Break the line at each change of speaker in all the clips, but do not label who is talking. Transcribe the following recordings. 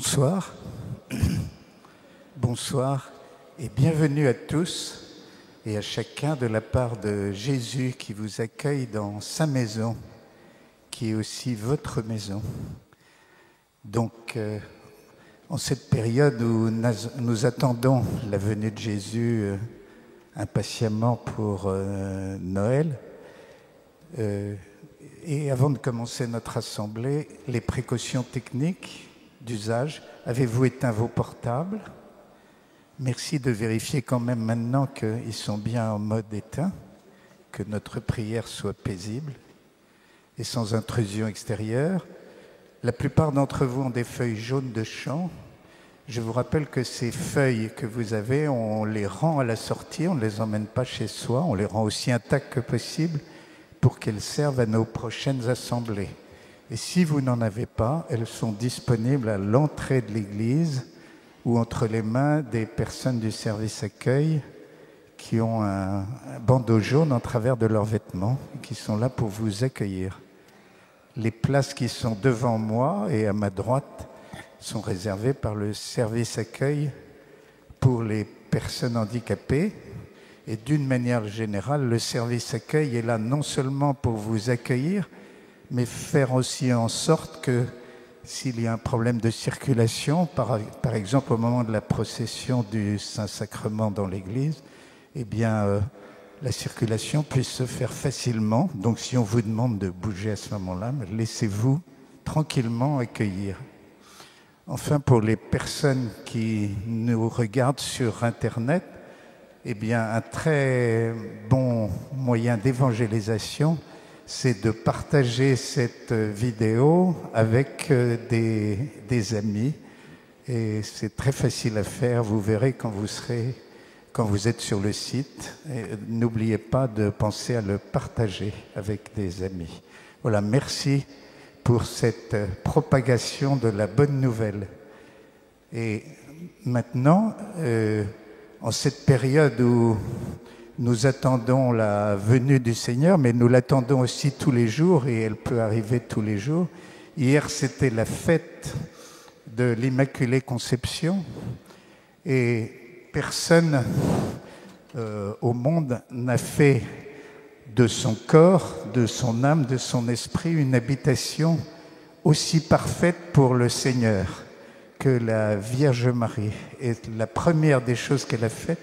Bonsoir. Bonsoir et bienvenue à tous et à chacun de la part de Jésus qui vous accueille dans sa maison, qui est aussi votre maison. Donc, en cette période où nous attendons la venue de Jésus impatiemment pour Noël, et avant de commencer notre assemblée, les précautions techniques d'usage. Avez-vous éteint vos portables? Merci de vérifier quand même maintenant qu'ils sont bien en mode éteint, que notre prière soit paisible et sans intrusion extérieure. La plupart d'entre vous ont des feuilles jaunes de chant. Je vous rappelle que ces feuilles que vous avez, on les rend à la sortie, on ne les emmène pas chez soi, on les rend aussi intactes que possible pour qu'elles servent à nos prochaines assemblées. Et si vous n'en avez pas, elles sont disponibles à l'entrée de l'église ou entre les mains des personnes du service accueil qui ont un bandeau jaune en travers de leurs vêtements et qui sont là pour vous accueillir. Les places qui sont devant moi et à ma droite sont réservées par le service accueil pour les personnes handicapées. Et d'une manière générale, le service accueil est là non seulement pour vous accueillir, mais faire aussi en sorte que s'il y a un problème de circulation, par exemple au moment de la procession du Saint-Sacrement dans l'église, eh bien la circulation puisse se faire facilement. Donc si on vous demande de bouger à ce moment-là, laissez-vous tranquillement accueillir. Enfin, pour les personnes qui nous regardent sur Internet, eh bien un très bon moyen d'évangélisation, c'est de partager cette vidéo avec des amis. Et c'est très facile à faire, vous verrez quand vous êtes sur le site. N'oubliez pas de penser à le partager avec des amis. Voilà, merci pour cette propagation de la bonne nouvelle. Et maintenant, en cette période où nous attendons la venue du Seigneur, mais nous l'attendons aussi tous les jours et elle peut arriver tous les jours. Hier, c'était la fête de l'Immaculée Conception et personne au monde n'a fait de son corps, de son âme, de son esprit une habitation aussi parfaite pour le Seigneur que la Vierge Marie. Et la première des choses qu'elle a faites,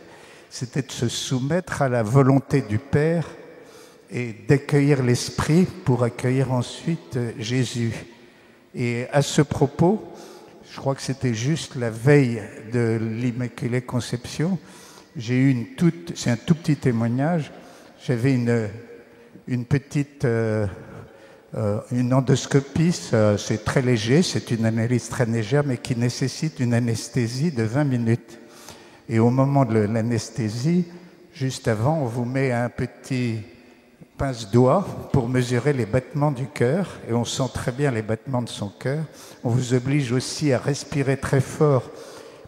c'était de se soumettre à la volonté du Père et d'accueillir l'Esprit pour accueillir ensuite Jésus. Et à ce propos, je crois que c'était juste la veille de l'Immaculée Conception, j'ai eu c'est un tout petit témoignage, j'avais une petite une endoscopie, c'est très léger, c'est une analyse très légère, mais qui nécessite une anesthésie de 20 minutes. Et au moment de l'anesthésie, juste avant, on vous met un petit pince-doigt pour mesurer les battements du cœur, et on sent très bien les battements de son cœur. On vous oblige aussi à respirer très fort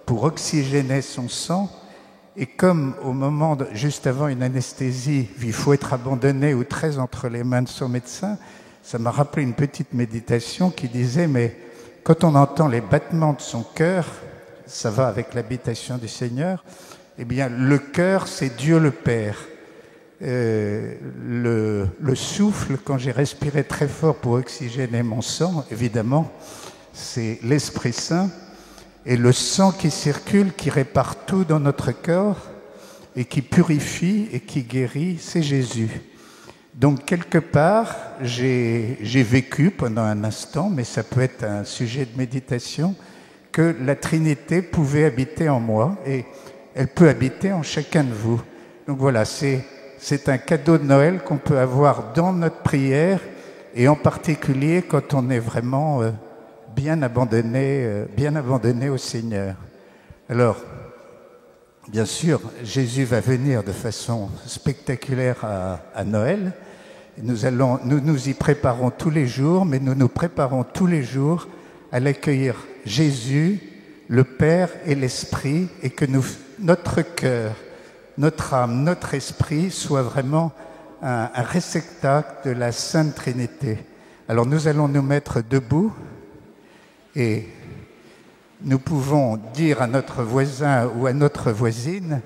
pour oxygéner son sang. Et comme au moment, juste avant une anesthésie, il faut être abandonné ou très entre les mains de son médecin, ça m'a rappelé une petite méditation qui disait, mais quand on entend les battements de son cœur, ça va avec l'habitation du Seigneur, eh bien le cœur, c'est Dieu le Père. Le souffle, quand j'ai respiré très fort pour oxygéner mon sang, évidemment, c'est l'Esprit Saint, et le sang qui circule, qui répare tout dans notre corps, et qui purifie et qui guérit, c'est Jésus. Donc, quelque part, j'ai vécu pendant un instant, mais ça peut être un sujet de méditation, que la Trinité pouvait habiter en moi et elle peut habiter en chacun de vous. Donc voilà, c'est un cadeau de Noël qu'on peut avoir dans notre prière et en particulier quand on est vraiment bien abandonné au Seigneur. Alors, bien sûr, Jésus va venir de façon spectaculaire à Noël. Nous nous y préparons tous les jours, mais nous nous préparons tous les jours à l'accueillir Jésus, le Père et l'Esprit, et que notre cœur, notre âme, notre esprit soit vraiment un réceptacle de la Sainte Trinité. Alors nous allons nous mettre debout et nous pouvons dire à notre voisin ou à notre voisine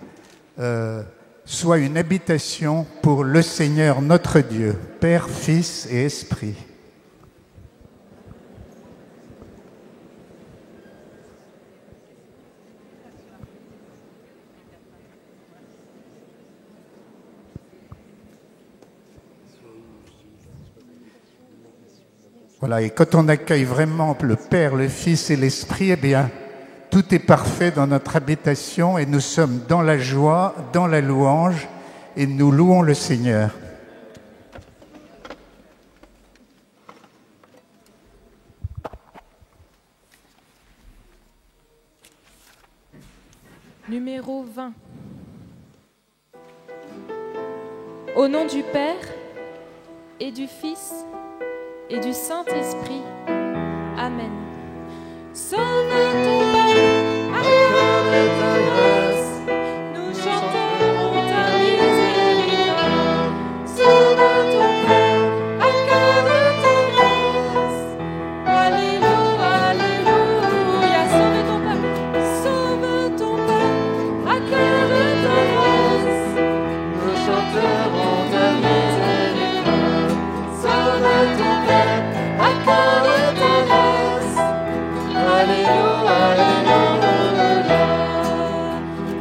sois une habitation pour le Seigneur notre Dieu, Père, Fils et Esprit. Voilà, et quand on accueille vraiment le Père, le Fils et l'Esprit, eh bien, tout est parfait dans notre habitation et nous sommes dans la joie, dans la louange et nous louons le Seigneur.
Numéro 20. Au nom du Père et du Fils et du Saint-Esprit. Amen. Sauve ton peuple, accorde ta grâce, nous chanterons ta miséricorde. Sauve ton peuple, accorde ta grâce. Alléluia, alléluia. Sauve ton peuple, accorde ta grâce, nous chanterons ta miséricorde. Sauve ton peuple, accorde ta grâce. Alléluia, alléluia.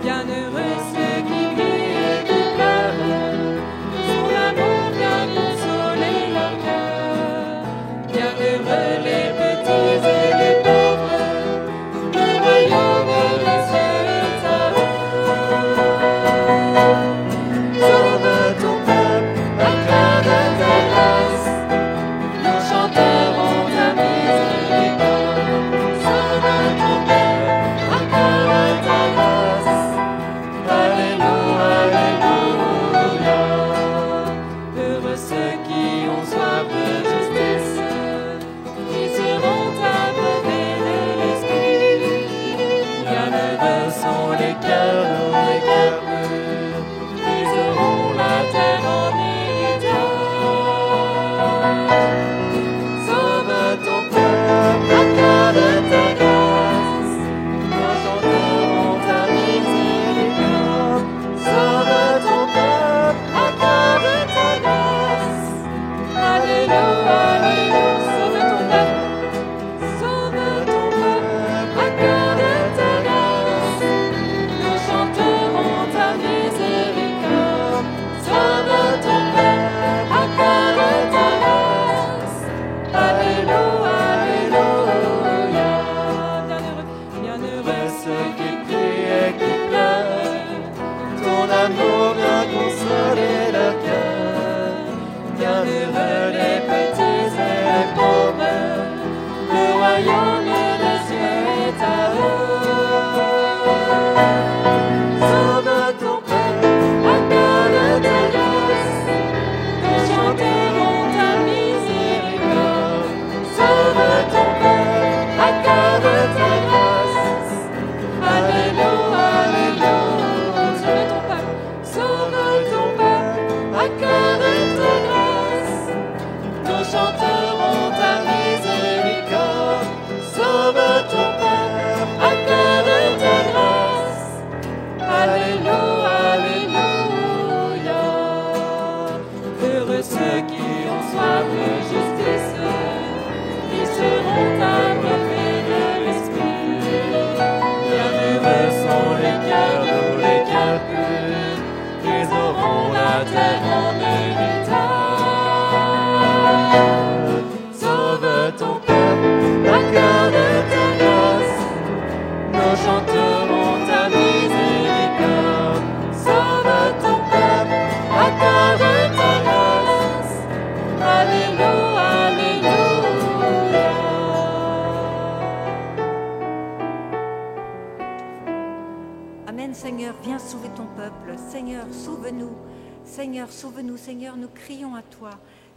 Bienheureux ceux qui crient et qui pleurent, son amour vient consoler leur cœur. Bienheureux les petits et les pauvres, le royaume des cieux est à eux. Sauve ton peuple, accorde ta grâce, nous chanterons ta miséricorde. Sauve ton peuple, accorde ta grâce. Alléluia, alléluia. Heureux ceux qui ont soif de justice, qui seront abreuvés de l'Esprit. Bienheureux sont les cœurs purs, ils auront la terre en héritage. Sauve ton peuple, accorde ta grâce, nous chanterons ta miséricorde. Sauve ton peuple, accorde ta grâce. Alléluia, alléluia. Sauve ton peuple, accorde ta grâce, nous chanterons ta miséricorde. Sauve ton peuple, accorde ta grâce. Alléluia, alléluia. Bienheureux ceux qui crient et qui pleurent, ton amour vient consoler leur cœur. Bienheureux les petits et les pauvres, le royaume des cieux est à eux. Sauve ton peuple, accorde ta grâce, nous chanterons ta miséricorde. Sauve ton peuple, accorde ta grâce. Alléluia, alléluia. Sauve ton peuple, accorde ta grâce, nous chanterons ta miséricorde. Sauve ton peuple, accorde ta grâce. Alléluia, alléluia. Heureux ceux qui ont soif de justice, ils seront abreuvés de l'Esprit. Bienheureux sont les cœurs doux, les cœurs purs, ils auront la terre en héritage. Sauve ton peuple, accorde ta grâce, nous chanterons ta miséricorde. Sauve ton peuple, accorde ta grâce. Alléluia, alléluia.
Amen, Seigneur, viens sauver ton peuple. Seigneur, sauve-nous. Seigneur, sauve-nous. Seigneur, nous crions à toi.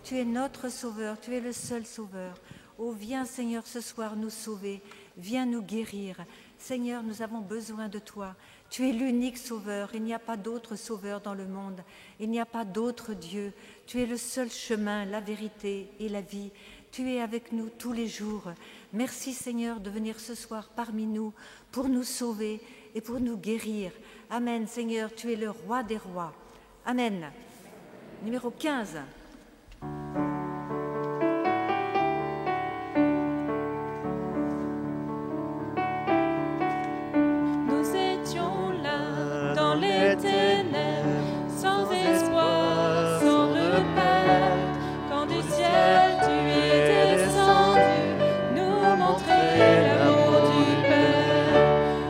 Tu es notre sauveur, tu es le seul sauveur. Oh, viens, Seigneur, ce soir nous sauver. Viens nous guérir. Seigneur, nous avons besoin de toi. Tu es l'unique sauveur. Il n'y a pas d'autre sauveur dans le monde. Il n'y a pas d'autre Dieu. Tu es le seul chemin, la vérité et la vie. Tu es avec nous tous les jours. Merci Seigneur de venir ce soir parmi nous pour nous sauver et pour nous guérir. Amen Seigneur, tu es le roi des rois. Amen. Numéro 15.
Nous étions là dans les ténèbres, sans espoir, sans repère. Quand du ciel tu es descendu, nous montrer l'amour du Père.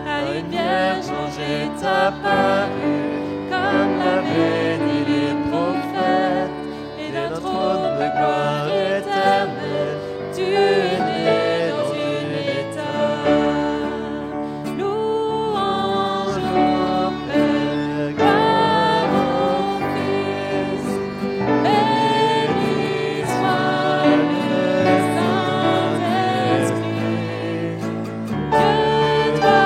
À une vierge changée apparue, comme l'avaient dit les prophètes, et d'un trône de gloire éternelle, tu es né dans une étable. Louange au Père, gloire au Fils, béni soit le Saint-Esprit. Que toi,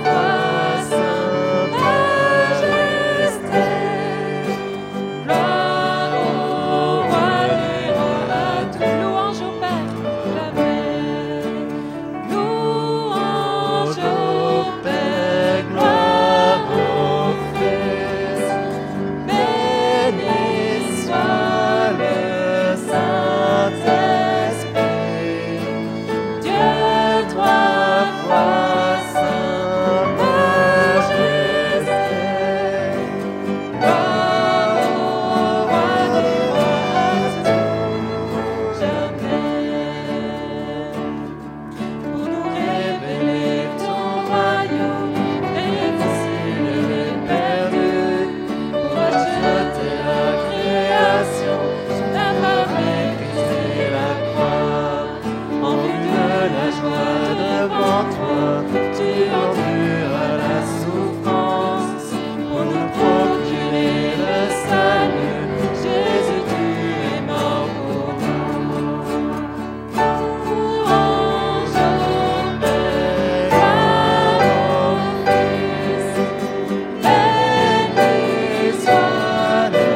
roi saint, majesté, gloire au roi des rois, à tout. Louange au Père, l'amen. Louange au Père, gloire au Fils, béni soit le Saint-Esprit. Dieu, toi, roi saint, majesté, gloire au roi des rois, à tout jamais. Pour nous révéler ton royaume, réconcilier les perdus, pour acheter la création, ta parole briser la croix. En vue de la joie devant toi, tu enduras la souffrance, pour nous procurer le salut. Jésus, tu es mort pour nous. Louange au Père, gloire au Fils, béni soit le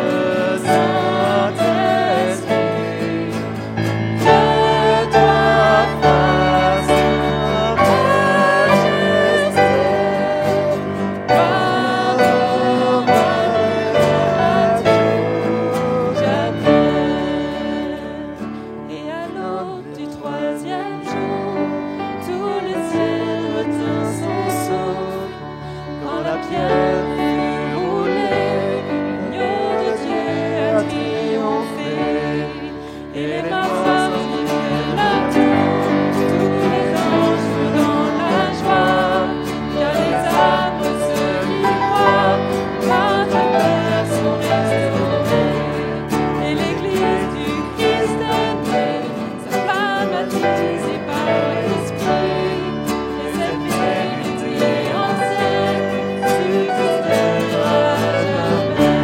Saint-Esprit. Que toi, roi saint, majesté, gloire au roi des rois, à tout jamais. Et à l'aube du troisième jour, tout le ciel retint son souffle. Quand la pierre fut roulée, l'agneau de Dieu a triomphé. Et les martyrs firent leur tour, tous les anges furent dans la joie. Car les âmes de ceux qui croient, par ta Père sont restaurées. Et l'Église du Christ est née, sa flamme attisée par l'Esprit. Et cette vérité ancienne subsistera jamais.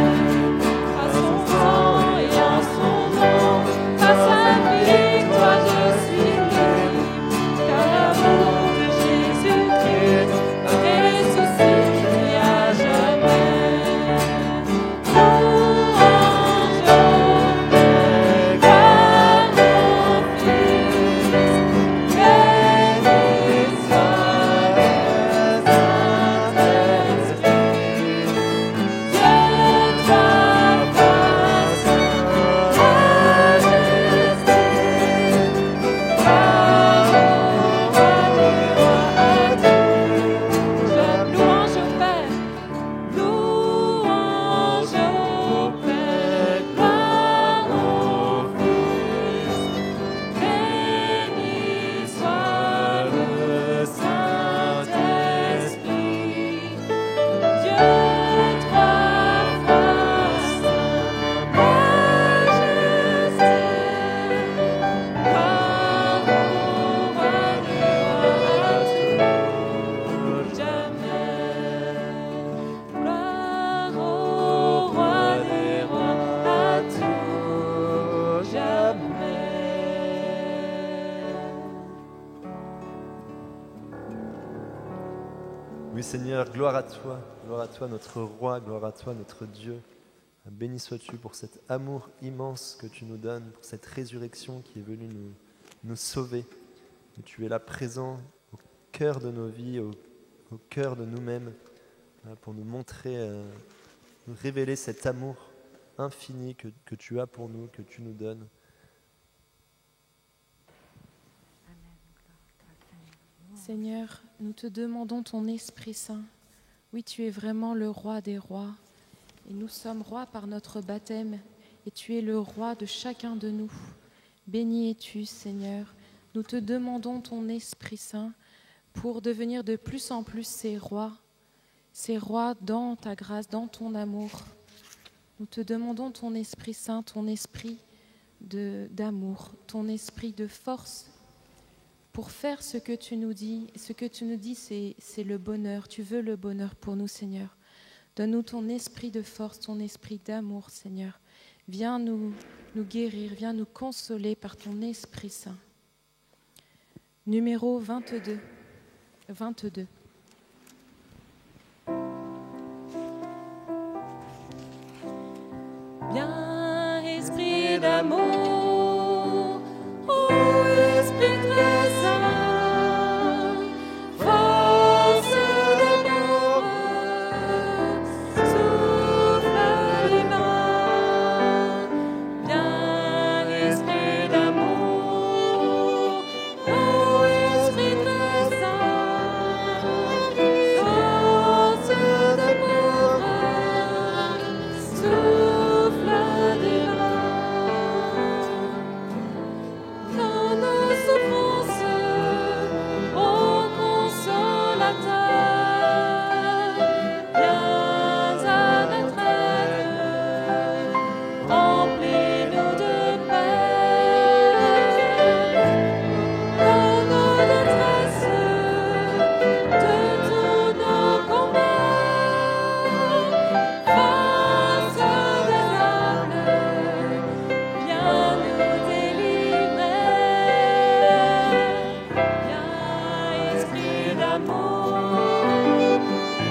À son sang et en son nom, à sa victoire je suis libre. Car l'amour de Jésus-Christ m'a ressuscité à jamais. Louange au Père, gloire au Fils, béni soit le Saint-Esprit. Dieu, toi, roi saint, majesté, gloire au roi des rois, à tout jamais. Louange au Père, louange au Père, gloire au Fils, béni soit le Saint-Esprit. Dieu, toi, roi saint, majesté, gloire au roi des rois, à tout jamais. Gloire au roi des rois, à tout jamais.
Oui Seigneur, gloire à toi notre roi, gloire à toi notre Dieu. Béni sois-tu pour cet amour immense que tu nous donnes, pour cette résurrection qui est venue nous sauver. Que tu es là présent au cœur de nos vies, au cœur de nous-mêmes, pour nous montrer, nous révéler cet amour infini que tu as pour nous, que tu nous donnes.
Seigneur, nous te demandons ton Esprit Saint. Oui, tu es vraiment le roi des rois. Et nous sommes rois par notre baptême. Et tu es le roi de chacun de nous. Béni es-tu, Seigneur. Nous te demandons ton Esprit Saint pour devenir de plus en plus ces rois dans ta grâce, dans ton amour. Nous te demandons ton Esprit Saint, ton esprit d'amour, ton esprit de force, pour faire ce que tu nous dis. Ce que tu nous dis, c'est le bonheur. Tu veux le bonheur pour nous, Seigneur. Donne-nous ton esprit de force, ton esprit d'amour, Seigneur. Viens nous guérir, viens nous consoler par ton Esprit Saint. Numéro 22.
Viens, Esprit d'amour, ô Esprit très saint, force d'amour, souffle divin. Viens, Esprit d'amour, ô Esprit très saint, force d'amour, souffle divin. Dans nos souffrances, ô consolateur, viens à notre aide, remplis-nous de paix. Dans nos détresses, de tous nos combats, force des âmes, viens nous délivrer. Viens, Esprit d'amour,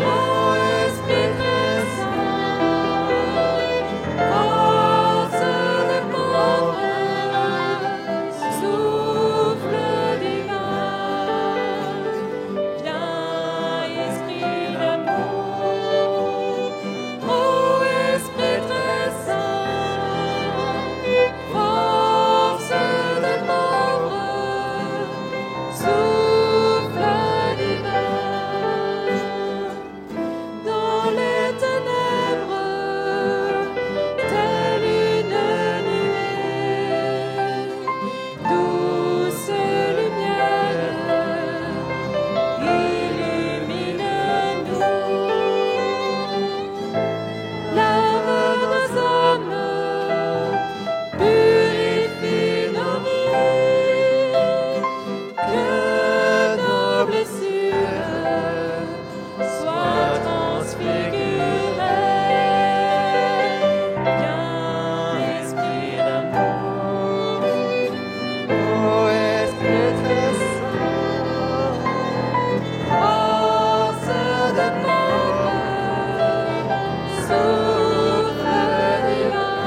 ô Esprit très saint, force des pauvres, souffle divin. Viens, Esprit d'amour, ô Esprit très saint, force des pauvres, souffle divin. Dans les ténèbres, telle une nuée, douce lumière, illumine-nous. Lave nos âmes, purifie nos vies, que nos blessures soient transfigurées. Viens, Esprit d'amour, ô Esprit très saint, force des pauvres, souffle divin.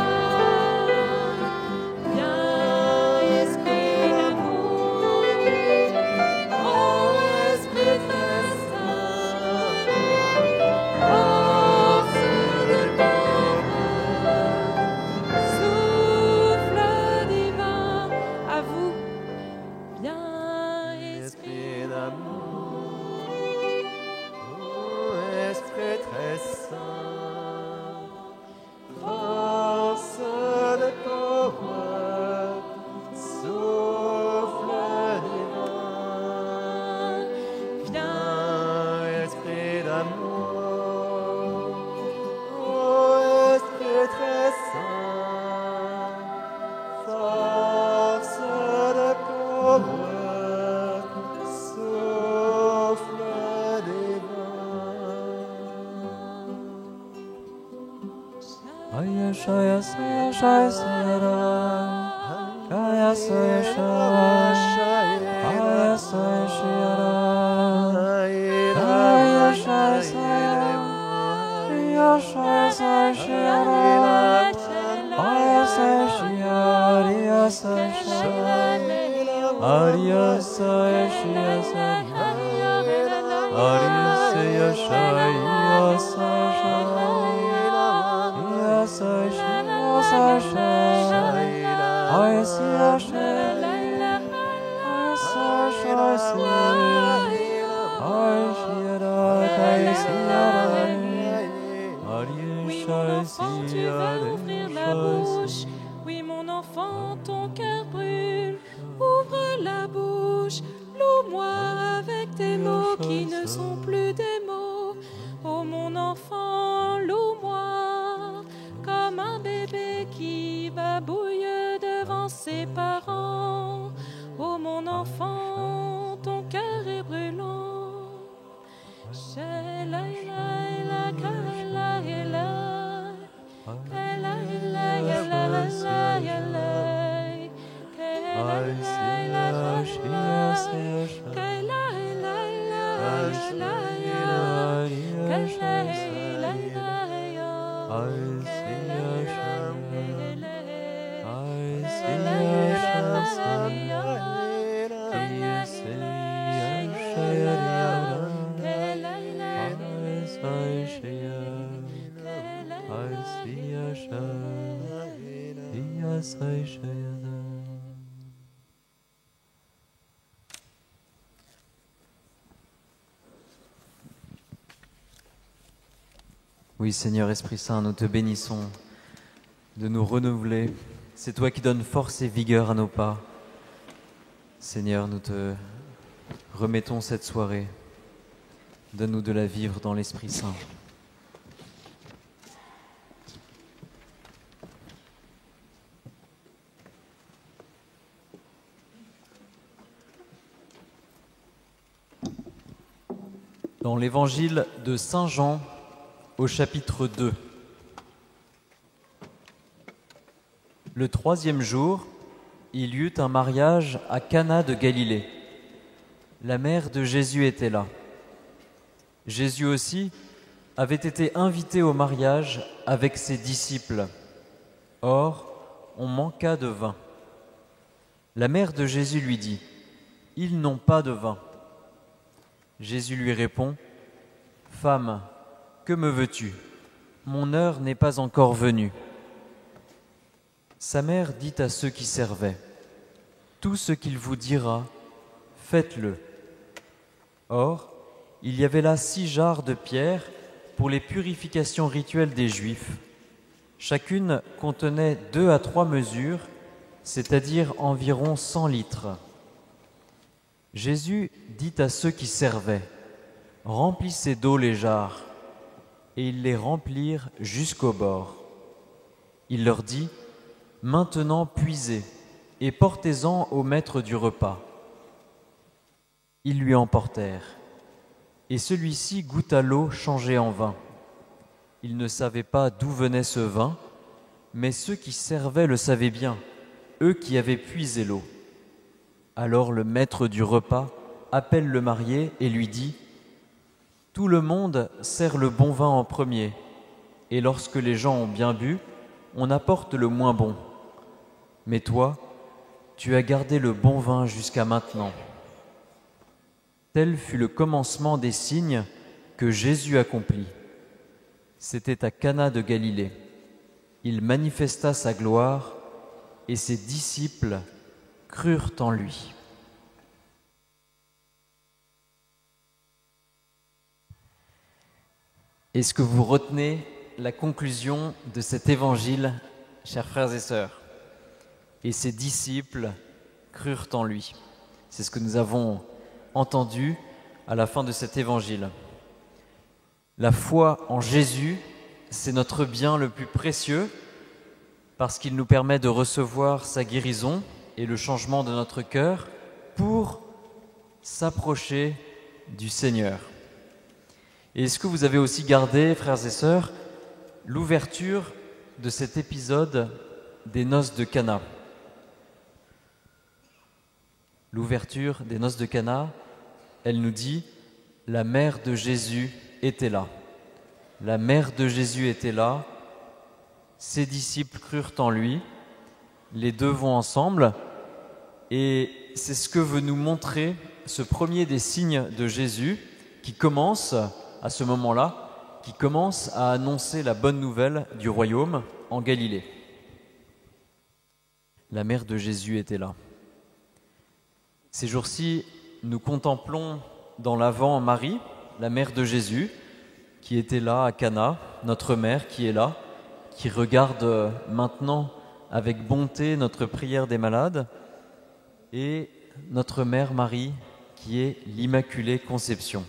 Viens, Esprit d'amour, ô Esprit très saint, force des pauvres, souffle divin. À vous, viens, Esprit d'amour, ô Esprit très saint, force des pauvres, souffle divin. Viens, Esprit d'amour, ô Esprit très saint, force des pauvres, souffle divin.
Aya shaya saya shaya sayara. Aya saya shaya. Aya saya shayara. Aya shaya saya. Aya shaya saya shayara. Aya saya shaya. Aya saya shaya.
Oui, mon enfant, tu vas ouvrir la bouche. Oui, mon enfant, ton cœur brûle. Ouvre la bouche, loue-moi avec des mots qui ne sont plus des mots. Oh, mon enfant, loue-moi comme un bébé qui babouille devant ses parents. Oh, mon enfant, ton cœur est brûlant.
Oui, Seigneur Esprit Saint, nous te bénissons de nous renouveler. C'est toi qui donnes force et vigueur à nos pas. Seigneur, nous te remettons cette soirée. Donne-nous de la vivre dans l'Esprit Saint. Dans l'évangile de Saint Jean, au chapitre 2. Le 3e jour, il y eut un mariage à Cana de Galilée. La mère de Jésus était là. Jésus aussi avait été invité au mariage avec ses disciples. Or, on manqua de vin. La mère de Jésus lui dit : « Ils n'ont pas de vin. » Jésus lui répond : « Femme, que me veux-tu ? Mon heure n'est pas encore venue. » Sa mère dit à ceux qui servaient : « Tout ce qu'il vous dira, faites-le. » Or, il y avait là 6 jarres de pierre pour les purifications rituelles des Juifs. Chacune contenait 2 à 3 mesures, c'est-à-dire environ 100 litres. Jésus dit à ceux qui servaient : « Remplissez d'eau les jarres. » Et ils les remplirent jusqu'au bord. Il leur dit : « Maintenant puisez et portez-en au maître du repas. » Ils lui en portèrent, et celui-ci goûta l'eau changée en vin. Il ne savait pas d'où venait ce vin, mais ceux qui servaient le savaient bien, eux qui avaient puisé l'eau. Alors le maître du repas appelle le marié et lui dit : « Tout le monde sert le bon vin en premier, et lorsque les gens ont bien bu, on apporte le moins bon. Mais toi, tu as gardé le bon vin jusqu'à maintenant. » Tel fut le commencement des signes que Jésus accomplit. C'était à Cana de Galilée. Il manifesta sa gloire, et ses disciples crurent en lui. Est-ce que vous retenez la conclusion de cet évangile, chers frères et sœurs ? Et ses disciples crurent en lui. C'est ce que nous avons entendu à la fin de cet évangile. La foi en Jésus, c'est notre bien le plus précieux parce qu'il nous permet de recevoir sa guérison et le changement de notre cœur pour s'approcher du Seigneur. Et est-ce que vous avez aussi gardé, frères et sœurs, l'ouverture de cet épisode des noces de Cana ? L'ouverture des noces de Cana, elle nous dit « La mère de Jésus était là ». La mère de Jésus était là, ses disciples crurent en lui, les deux vont ensemble, et c'est ce que veut nous montrer ce premier des signes de Jésus qui commence, à ce moment-là, qui commence à annoncer la bonne nouvelle du royaume en Galilée. La mère de Jésus était là. Ces jours-ci, nous contemplons dans l'Avent Marie, la mère de Jésus, qui était là à Cana, notre mère qui est là, qui regarde maintenant avec bonté notre prière des malades, et notre mère Marie, qui est l'Immaculée Conception.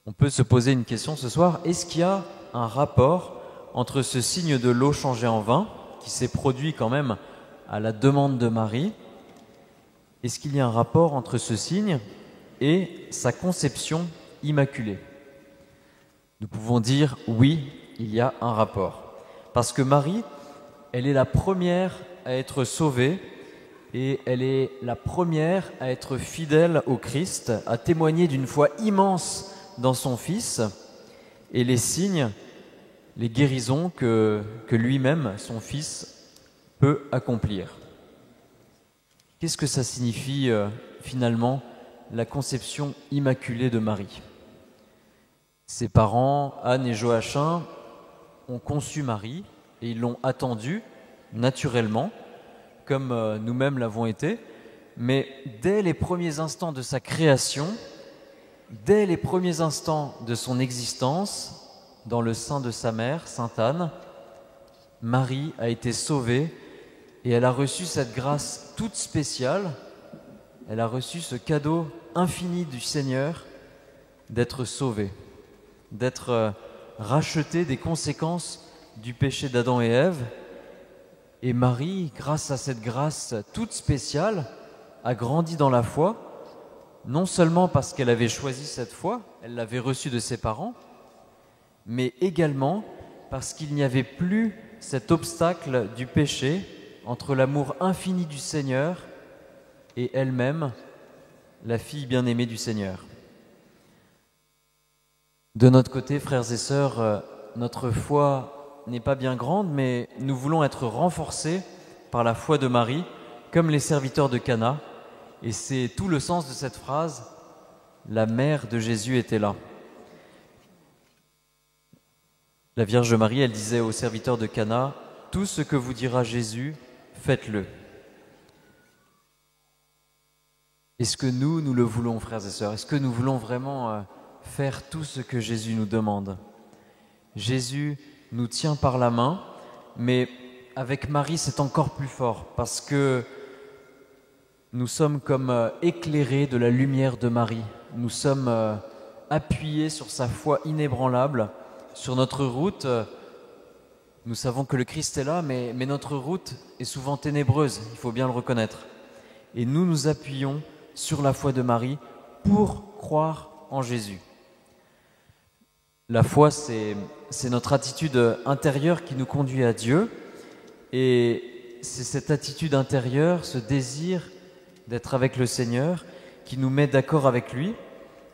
On peut se poser une question ce soir, est-ce qu'il y a un rapport entre ce signe de l'eau changée en vin, qui s'est produit quand même à la demande de Marie, est-ce qu'il y a un rapport entre ce signe et sa conception immaculée? Nous pouvons dire oui, il y a un rapport. Parce que Marie, elle est la première à être sauvée et elle est la première à être fidèle au Christ, à témoigner d'une foi immense dans son Fils et les signes, les guérisons que lui-même, son Fils, peut accomplir. Qu'est-ce que ça signifie finalement la conception immaculée de Marie? Ses parents, Anne et Joachim, ont conçu Marie et ils l'ont attendue naturellement, comme nous-mêmes l'avons été, mais dès les premiers instants de sa création, dès les premiers instants de son existence, dans le sein de sa mère, Sainte Anne, Marie a été sauvée et elle a reçu cette grâce toute spéciale, elle a reçu ce cadeau infini du Seigneur d'être sauvée, d'être rachetée des conséquences du péché d'Adam et Ève. Et Marie, grâce à cette grâce toute spéciale, a grandi dans la foi, non seulement parce qu'elle avait choisi cette foi, elle l'avait reçue de ses parents, mais également parce qu'il n'y avait plus cet obstacle du péché entre l'amour infini du Seigneur et elle-même, la fille bien-aimée du Seigneur. De notre côté, frères et sœurs, notre foi n'est pas bien grande, mais nous voulons être renforcés par la foi de Marie, comme les serviteurs de Cana. Et c'est tout le sens de cette phrase, la mère de Jésus était là. La Vierge Marie, elle disait aux serviteurs de Cana, « Tout ce que vous dira Jésus, faites-le. » Est-ce que nous le voulons, frères et sœurs? Est-ce que nous voulons vraiment faire tout ce que Jésus nous demande? Jésus nous tient par la main, mais avec Marie, c'est encore plus fort, parce que nous sommes comme éclairés de la lumière de Marie. Nous sommes appuyés sur sa foi inébranlable. Sur notre route, nous savons que le Christ est là, mais notre route est souvent ténébreuse, il faut bien le reconnaître. Et nous nous appuyons sur la foi de Marie pour croire en Jésus. La foi, c'est notre attitude intérieure qui nous conduit à Dieu. Et c'est cette attitude intérieure, ce désir d'être avec le Seigneur, qui nous met d'accord avec lui,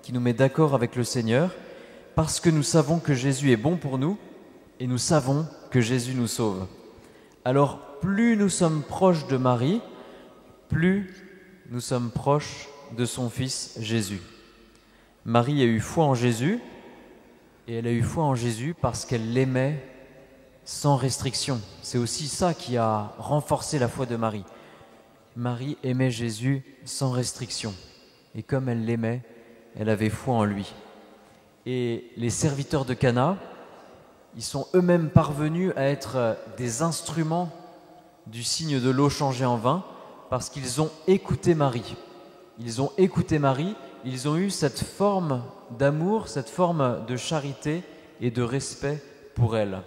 qui nous met d'accord avec le Seigneur, parce que nous savons que Jésus est bon pour nous et nous savons que Jésus nous sauve. Alors, plus nous sommes proches de Marie, plus nous sommes proches de son Fils Jésus. Marie a eu foi en Jésus, et elle a eu foi en Jésus parce qu'elle l'aimait sans restriction. C'est aussi ça qui a renforcé la foi de Marie. Marie aimait Jésus sans restriction. Et comme elle l'aimait, elle avait foi en lui. Et les serviteurs de Cana, ils sont eux-mêmes parvenus à être des instruments du signe de l'eau changée en vin parce qu'ils ont écouté Marie. Ils ont écouté Marie, ils ont eu cette forme d'amour, cette forme de charité et de respect pour elle.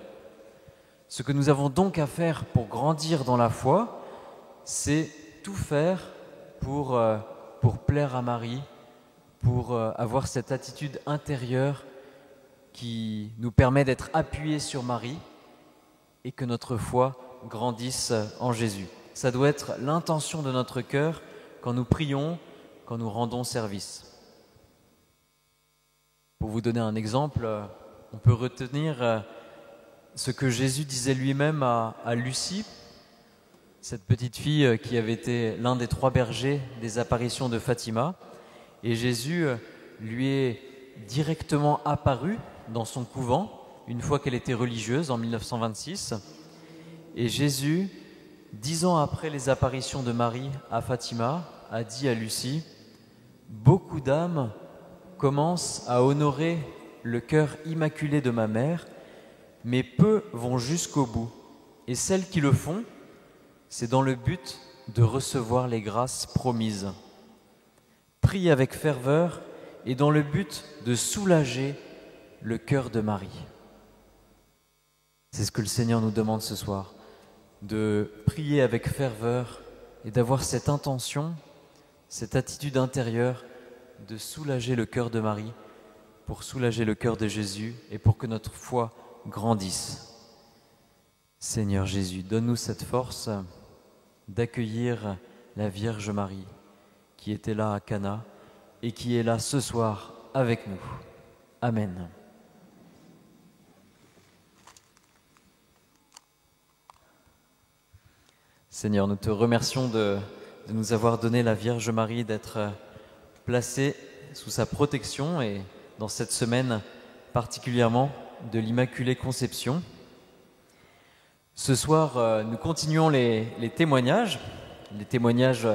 Ce que nous avons donc à faire pour grandir dans la foi, c'est tout faire pour plaire à Marie, pour avoir cette attitude intérieure qui nous permet d'être appuyés sur Marie et que notre foi grandisse en Jésus. Ça doit être l'intention de notre cœur quand nous prions, quand nous rendons service. Pour vous donner un exemple, on peut retenir ce que Jésus disait lui-même à Lucie. cette petite fille qui avait été l'un des 3 bergers des apparitions de Fatima. Et Jésus lui est directement apparu dans son couvent, une fois qu'elle était religieuse, en 1926. Et Jésus, 10 ans après les apparitions de Marie à Fatima, a dit à Lucie, « Beaucoup d'âmes commencent à honorer le cœur immaculé de ma mère, mais peu vont jusqu'au bout. Et celles qui le font, c'est dans le but de recevoir les grâces promises. Prie avec ferveur et dans le but de soulager le cœur de Marie. » C'est ce que le Seigneur nous demande ce soir, de prier avec ferveur et d'avoir cette intention, cette attitude intérieure de soulager le cœur de Marie pour soulager le cœur de Jésus et pour que notre foi grandisse. Seigneur Jésus, donne-nous cette force d'accueillir la Vierge Marie qui était là à Cana et qui est là ce soir avec nous. Amen. Seigneur, nous te remercions de nous avoir donné la Vierge Marie, d'être placée sous sa protection et dans cette semaine particulièrement de l'Immaculée Conception. Ce soir, nous continuons les témoignages. Les témoignages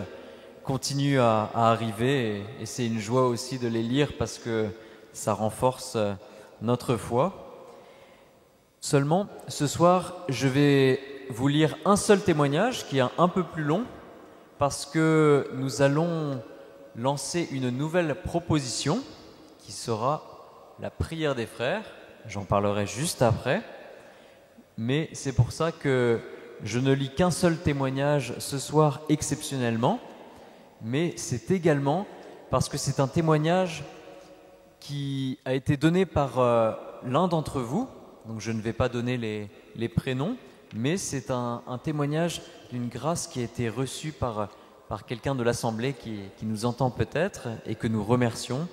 continuent à arriver et c'est une joie aussi de les lire parce que ça renforce notre foi. Seulement, ce soir, je vais vous lire un seul témoignage qui est un peu plus long parce que nous allons lancer une nouvelle proposition qui sera la prière des frères. J'en parlerai juste après. Mais c'est pour ça que je ne lis qu'un seul témoignage ce soir exceptionnellement, mais c'est également parce que c'est un témoignage qui a été donné par l'un d'entre vous, donc je ne vais pas donner les prénoms, mais c'est un témoignage d'une grâce qui a été reçue par quelqu'un de l'Assemblée qui nous entend peut-être et que nous remercions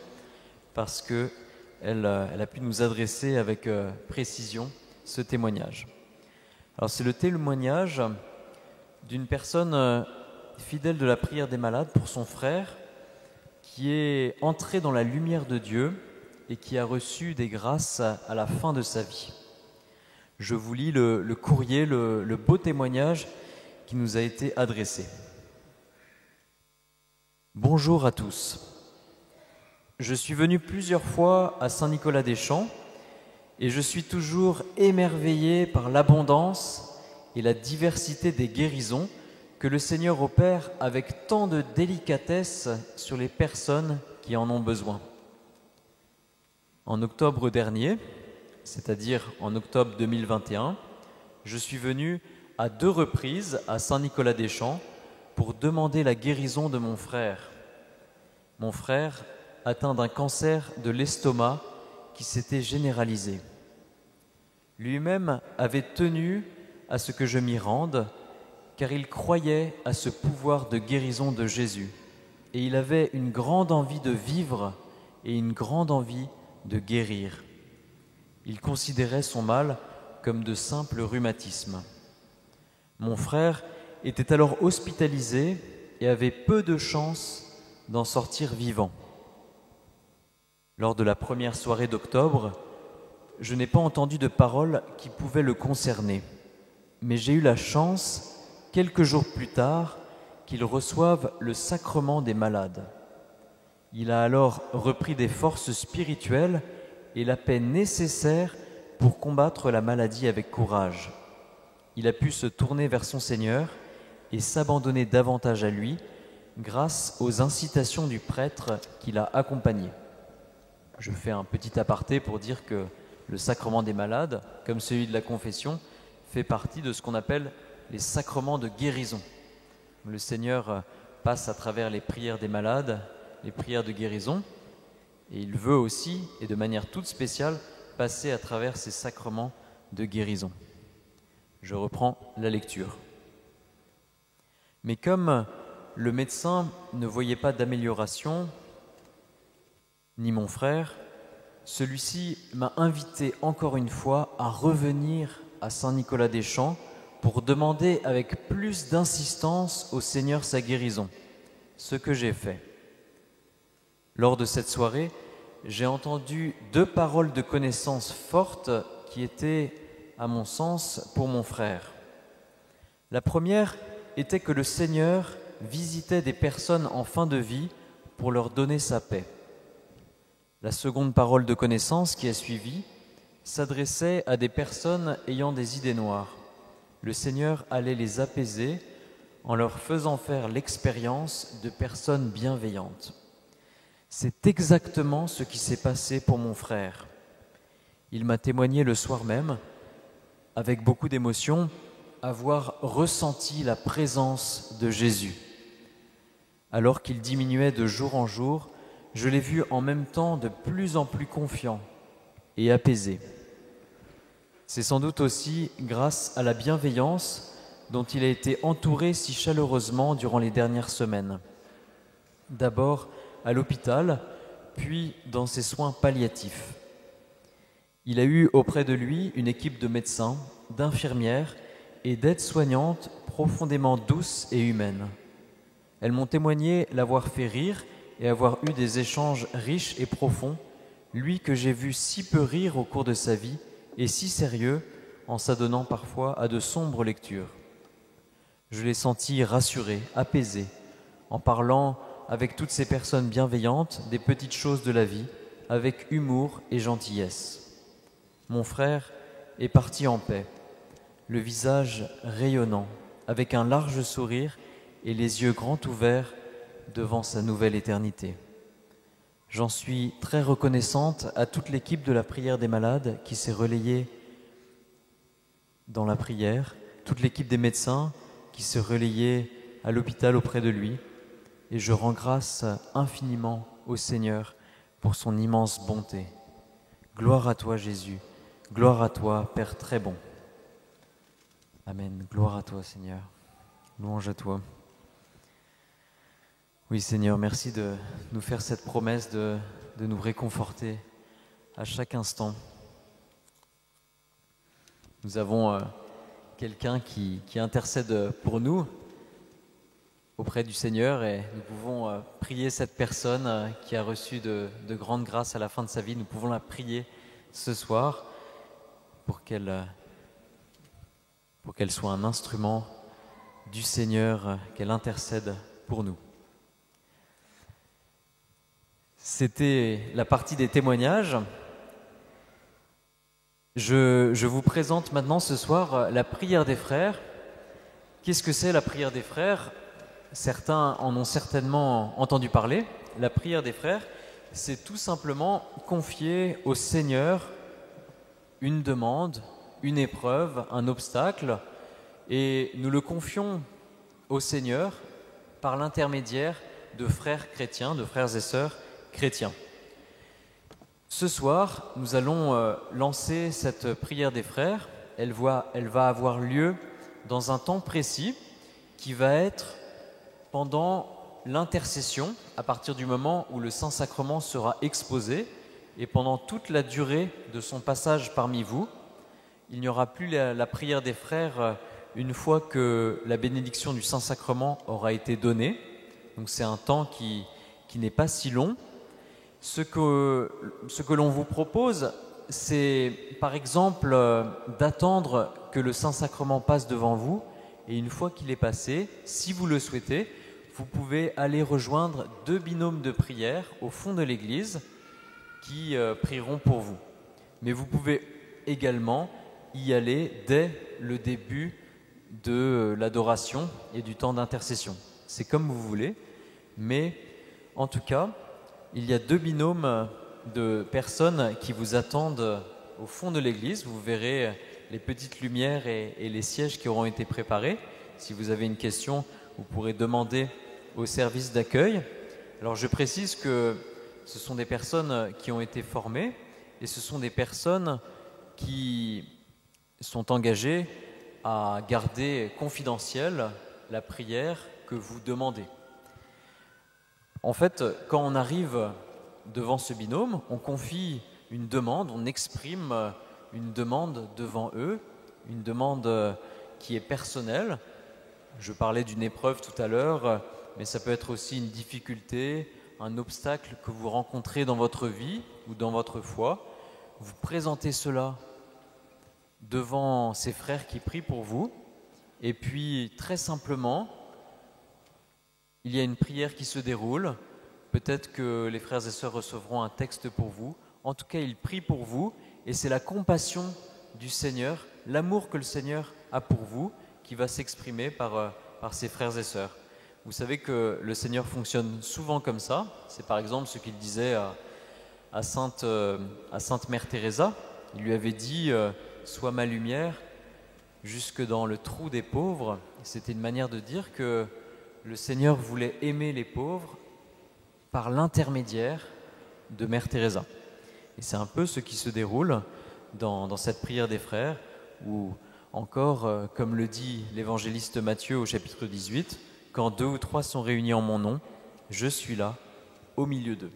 parce qu'elle a pu nous adresser avec précision ce témoignage. Alors c'est le témoignage d'une personne fidèle de la prière des malades pour son frère qui est entré dans la lumière de Dieu et qui a reçu des grâces à la fin de sa vie. Je vous lis le courrier, le beau témoignage qui nous a été adressé. Bonjour à tous. Je suis venu plusieurs fois à Saint-Nicolas-des-Champs et je suis toujours émerveillé par l'abondance et la diversité des guérisons que le Seigneur opère avec tant de délicatesse sur les personnes qui en ont besoin. En octobre dernier, c'est-à-dire en octobre 2021, je suis venu à 2 reprises à Saint-Nicolas-des-Champs pour demander la guérison de mon frère. Mon frère atteint d'un cancer de l'estomac qui s'était généralisé. Lui-même avait tenu à ce que je m'y rende, car il croyait à ce pouvoir de guérison de Jésus. Et il avait une grande envie de vivre et une grande envie de guérir. Il considérait son mal comme de simples rhumatismes. Mon frère était alors hospitalisé et avait peu de chances d'en sortir vivant. Lors de la première soirée d'octobre, je n'ai pas entendu de paroles qui pouvaient le concerner, mais j'ai eu la chance, quelques jours plus tard, qu'il reçoive le sacrement des malades. Il a alors repris des forces spirituelles et la paix nécessaire pour combattre la maladie avec courage. Il a pu se tourner vers son Seigneur et s'abandonner davantage à lui grâce aux incitations du prêtre qui l'a accompagné. Je fais un petit aparté pour dire que le sacrement des malades, comme celui de la confession, fait partie de ce qu'on appelle les sacrements de guérison. Le Seigneur passe à travers les prières des malades, les prières de guérison, et il veut aussi, et de manière toute spéciale, passer à travers ces sacrements de guérison. Je reprends la lecture. Mais comme le médecin ne voyait pas d'amélioration, ni mon frère, celui-ci m'a invité encore une fois à revenir à Saint-Nicolas-des-Champs pour demander avec plus d'insistance au Seigneur sa guérison, ce que j'ai fait. Lors de cette soirée, j'ai entendu 2 paroles de connaissance fortes qui étaient, à mon sens, pour mon frère. La première était que le Seigneur visitait des personnes en fin de vie pour leur donner sa paix. La seconde parole de connaissance qui a suivi s'adressait à des personnes ayant des idées noires. Le Seigneur allait les apaiser en leur faisant faire l'expérience de personnes bienveillantes. C'est exactement ce qui s'est passé pour mon frère. Il m'a témoigné le soir même, avec beaucoup d'émotion, avoir ressenti la présence de Jésus. Alors qu'il diminuait de jour en jour, je l'ai vu en même temps de plus en plus confiant et apaisé. C'est sans doute aussi grâce à la bienveillance dont il a été entouré si chaleureusement durant les dernières semaines. D'abord à l'hôpital, puis dans ses soins palliatifs. Il a eu auprès de lui une équipe de médecins, d'infirmières et d'aides-soignantes profondément douces et humaines. Elles m'ont témoigné l'avoir fait rire et avoir eu des échanges riches et profonds, lui que j'ai vu si peu rire au cours de sa vie et si sérieux en s'adonnant parfois à de sombres lectures. Je l'ai senti rassuré, apaisé, en parlant avec toutes ces personnes bienveillantes des petites choses de la vie, avec humour et gentillesse. Mon frère est parti en paix, le visage rayonnant, avec un large sourire et les yeux grands ouverts devant sa nouvelle éternité. J'en suis très reconnaissante à toute l'équipe de la prière des malades qui s'est relayée dans la prière, toute l'équipe des médecins qui s'est relayée à l'hôpital auprès de lui. Et je rends grâce infiniment au Seigneur pour son immense bonté. Gloire à toi, Jésus. Gloire à toi, Père très bon. Amen. Gloire à toi, Seigneur. Louange à toi. Oui, Seigneur, merci de nous faire cette promesse de nous réconforter à chaque instant. Nous avons quelqu'un qui intercède pour nous auprès du Seigneur et nous pouvons prier cette personne qui a reçu de grandes grâces à la fin de sa vie. Nous pouvons la prier ce soir pour qu'elle soit un instrument du Seigneur, qu'elle intercède pour nous. C'était la partie des témoignages. Je vous présente maintenant ce soir la prière des frères. Qu'est-ce que c'est la prière des frères ? Certains en ont certainement entendu parler. La prière des frères, c'est tout simplement confier au Seigneur une demande, une épreuve, un obstacle, et nous le confions au Seigneur par l'intermédiaire de frères chrétiens, de frères et sœurs chrétiens. Ce soir, nous allons lancer cette prière des frères. Elle va avoir lieu dans un temps précis qui va être pendant l'intercession, à partir du moment où le Saint-Sacrement sera exposé et pendant toute la durée de son passage parmi vous. Il n'y aura plus la prière des frères une fois que la bénédiction du Saint-Sacrement aura été donnée. Donc c'est un temps qui n'est pas si long. Ce que l'on vous propose, c'est par exemple d'attendre que le Saint-Sacrement passe devant vous et une fois qu'il est passé, si vous le souhaitez, vous pouvez aller rejoindre 2 binômes de prière au fond de l'église qui prieront pour vous. Mais vous pouvez également y aller dès le début de l'adoration et du temps d'intercession. C'est comme vous voulez, mais en tout cas, il y a 2 binômes de personnes qui vous attendent au fond de l'église. Vous verrez les petites lumières et les sièges qui auront été préparés. Si vous avez une question, vous pourrez demander au service d'accueil. Alors je précise que ce sont des personnes qui ont été formées et ce sont des personnes qui sont engagées à garder confidentielle la prière que vous demandez. En fait, quand on arrive devant ce binôme, on confie une demande, on exprime une demande devant eux, une demande qui est personnelle. Je parlais d'une épreuve tout à l'heure, mais ça peut être aussi une difficulté, un obstacle que vous rencontrez dans votre vie ou dans votre foi. Vous présentez cela devant ces frères qui prient pour vous. Et puis, très simplement, il y a une prière qui se déroule. Peut-être que les frères et sœurs recevront un texte pour vous. En tout cas, ils prient pour vous. Et c'est la compassion du Seigneur, l'amour que le Seigneur a pour vous, qui va s'exprimer par ses frères et sœurs. Vous savez que le Seigneur fonctionne souvent comme ça. C'est par exemple ce qu'il disait à Sainte Mère Teresa. Il lui avait dit « Sois ma lumière jusque dans le trou des pauvres ». C'était une manière de dire que le Seigneur voulait aimer les pauvres par l'intermédiaire de Mère Teresa. Et c'est un peu ce qui se déroule dans cette prière des frères, où encore, comme le dit l'évangéliste Matthieu au chapitre 18, « Quand 2 ou 3 sont réunis en mon nom, je suis là, au milieu d'eux. »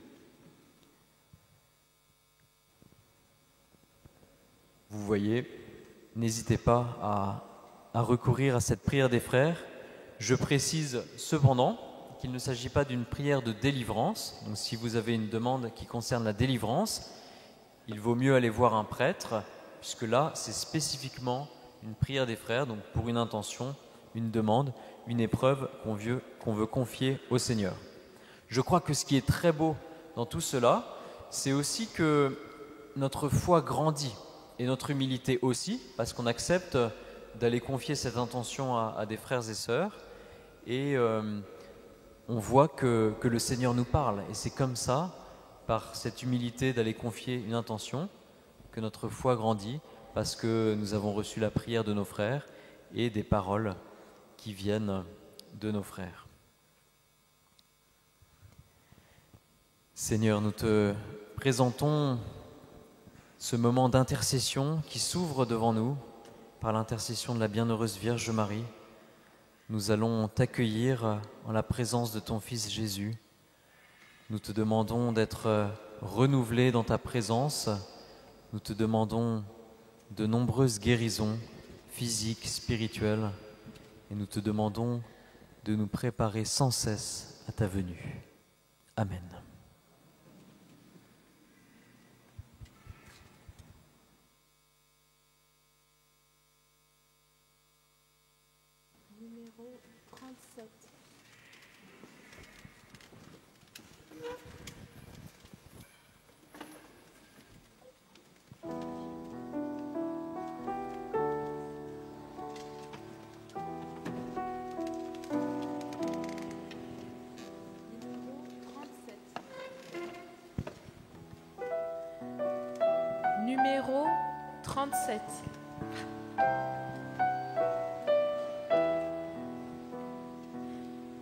Vous voyez, n'hésitez pas à recourir à cette prière des frères. Je précise cependant qu'il ne s'agit pas d'une prière de délivrance. Donc si vous avez une demande qui concerne la délivrance, il vaut mieux aller voir un prêtre, puisque là, c'est spécifiquement une prière des frères, donc pour une intention, une demande, une épreuve qu'on veut confier au Seigneur. Je crois que ce qui est très beau dans tout cela, c'est aussi que notre foi grandit, et notre humilité aussi, parce qu'on accepte d'aller confier cette intention à des frères et sœurs, et on voit que le Seigneur nous parle. Et c'est comme ça, par cette humilité d'aller confier une intention, que notre foi grandit, parce que nous avons reçu la prière de nos frères et des paroles qui viennent de nos frères. Seigneur, nous te présentons ce moment d'intercession qui s'ouvre devant nous par l'intercession de la bienheureuse Vierge Marie. Nous allons t'accueillir en la présence de ton Fils Jésus. Nous te demandons d'être renouvelé dans ta présence. Nous te demandons de nombreuses guérisons physiques, spirituelles, et nous te demandons de nous préparer sans cesse à ta venue. Amen.
Numéro 37. Numéro 37.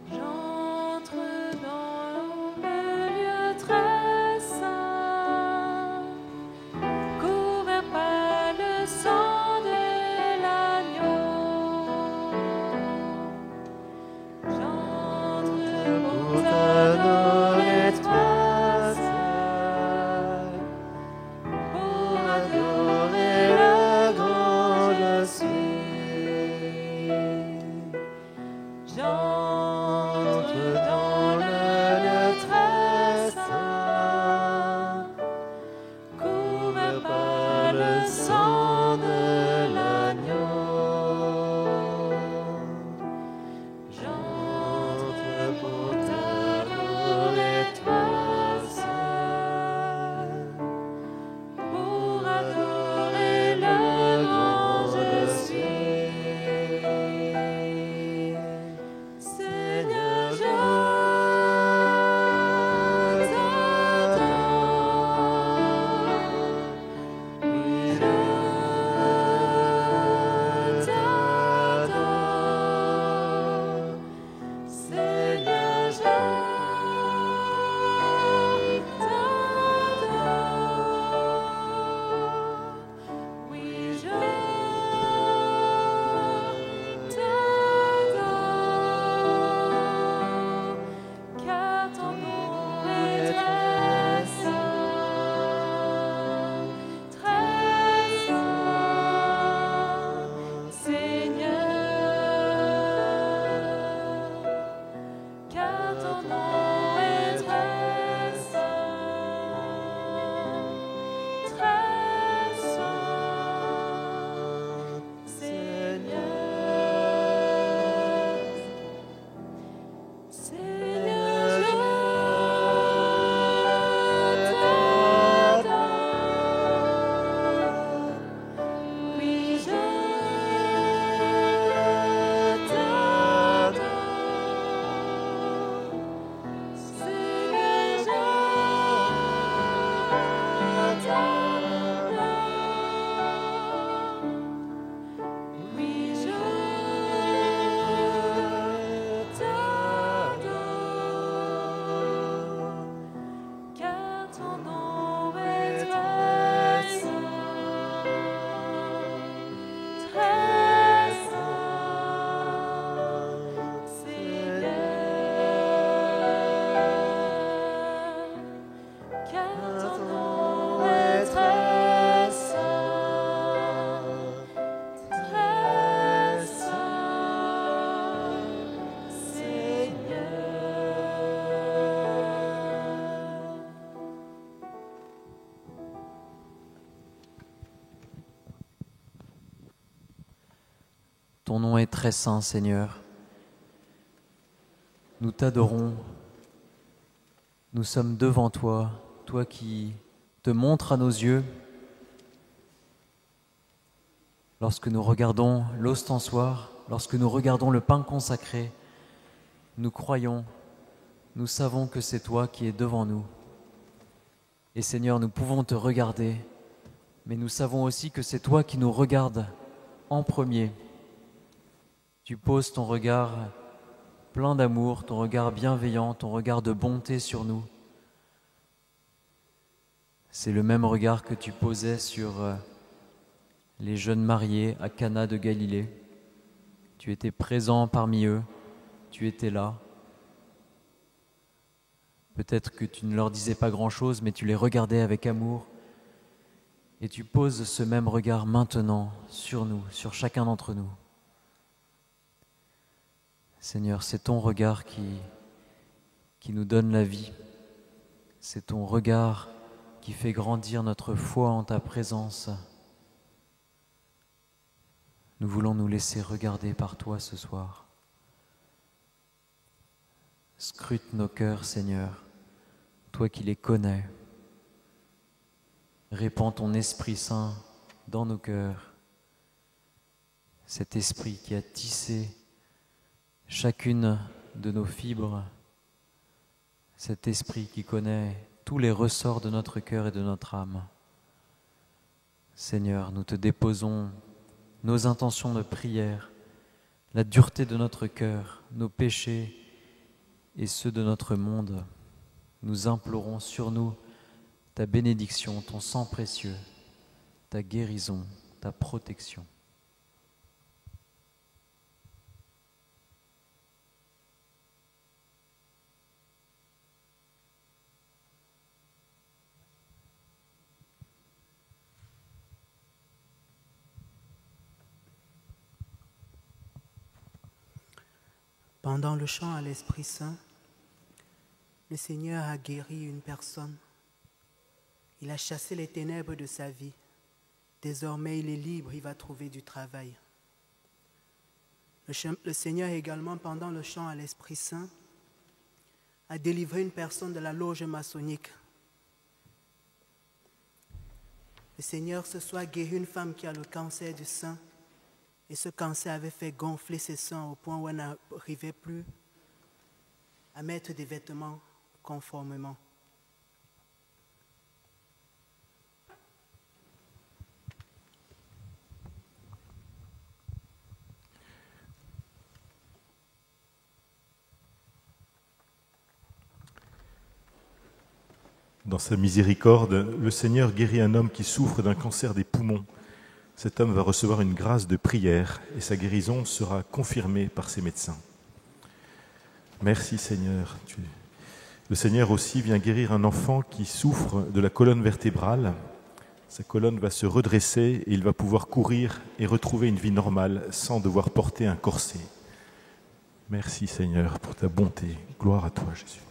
J'entre dans le lieu très saint, couvert par le sang de l'agneau. J'entre pour t'adorer, toi seul, pour adorer le grand je suis. J'entre dans le lieu très saint, couvert par le sang de l'agneau. J'entre pour t'adorer, toi seul, pour adorer le grand je suis.
Ton nom est très saint, Seigneur. Nous t'adorons. Nous sommes devant toi, toi qui te montres à nos yeux. Lorsque nous regardons l'ostensoir, lorsque nous regardons le pain consacré, nous croyons, nous savons que c'est toi qui es devant nous. Et Seigneur, nous pouvons te regarder, mais nous savons aussi que c'est toi qui nous regardes en premier. Tu poses ton regard plein d'amour, ton regard bienveillant, ton regard de bonté sur nous. C'est le même regard que tu posais sur les jeunes mariés à Cana de Galilée. Tu étais présent parmi eux, tu étais là. Peut-être que tu ne leur disais pas grand-chose, mais tu les regardais avec amour. Et tu poses ce même regard maintenant sur nous, sur chacun d'entre nous. Seigneur, c'est ton regard qui nous donne la vie. C'est ton regard qui fait grandir notre foi en ta présence. Nous voulons nous laisser regarder par toi ce soir. Scrute nos cœurs, Seigneur, toi qui les connais. Répands ton Esprit Saint dans nos cœurs. Cet Esprit qui a tissé chacune de nos fibres, cet Esprit qui connaît tous les ressorts de notre cœur et de notre âme. Seigneur, nous te déposons nos intentions de prière, la dureté de notre cœur, nos péchés et ceux de notre monde. Nous implorons sur nous ta bénédiction, ton sang précieux, ta guérison, ta protection.
Pendant le chant à l'Esprit Saint, le Seigneur a guéri une personne. Il a chassé les ténèbres de sa vie. Désormais, il est libre, il va trouver du travail. Le Seigneur également, pendant le chant à l'Esprit Saint, a délivré une personne de la loge maçonnique. Le Seigneur ce soir guérit une femme qui a le cancer du sein. Et ce cancer avait fait gonfler ses seins au point où elle n'arrivait plus à mettre des vêtements conformément.
Dans sa miséricorde, le Seigneur guérit un homme qui souffre d'un cancer des poumons. Cet homme va recevoir une grâce de prière et sa guérison sera confirmée par ses médecins. Merci Seigneur. Le Seigneur aussi vient guérir un enfant qui souffre de la colonne vertébrale. Sa colonne va se redresser et il va pouvoir courir et retrouver une vie normale sans devoir porter un corset. Merci Seigneur pour ta bonté. Gloire à toi Jésus.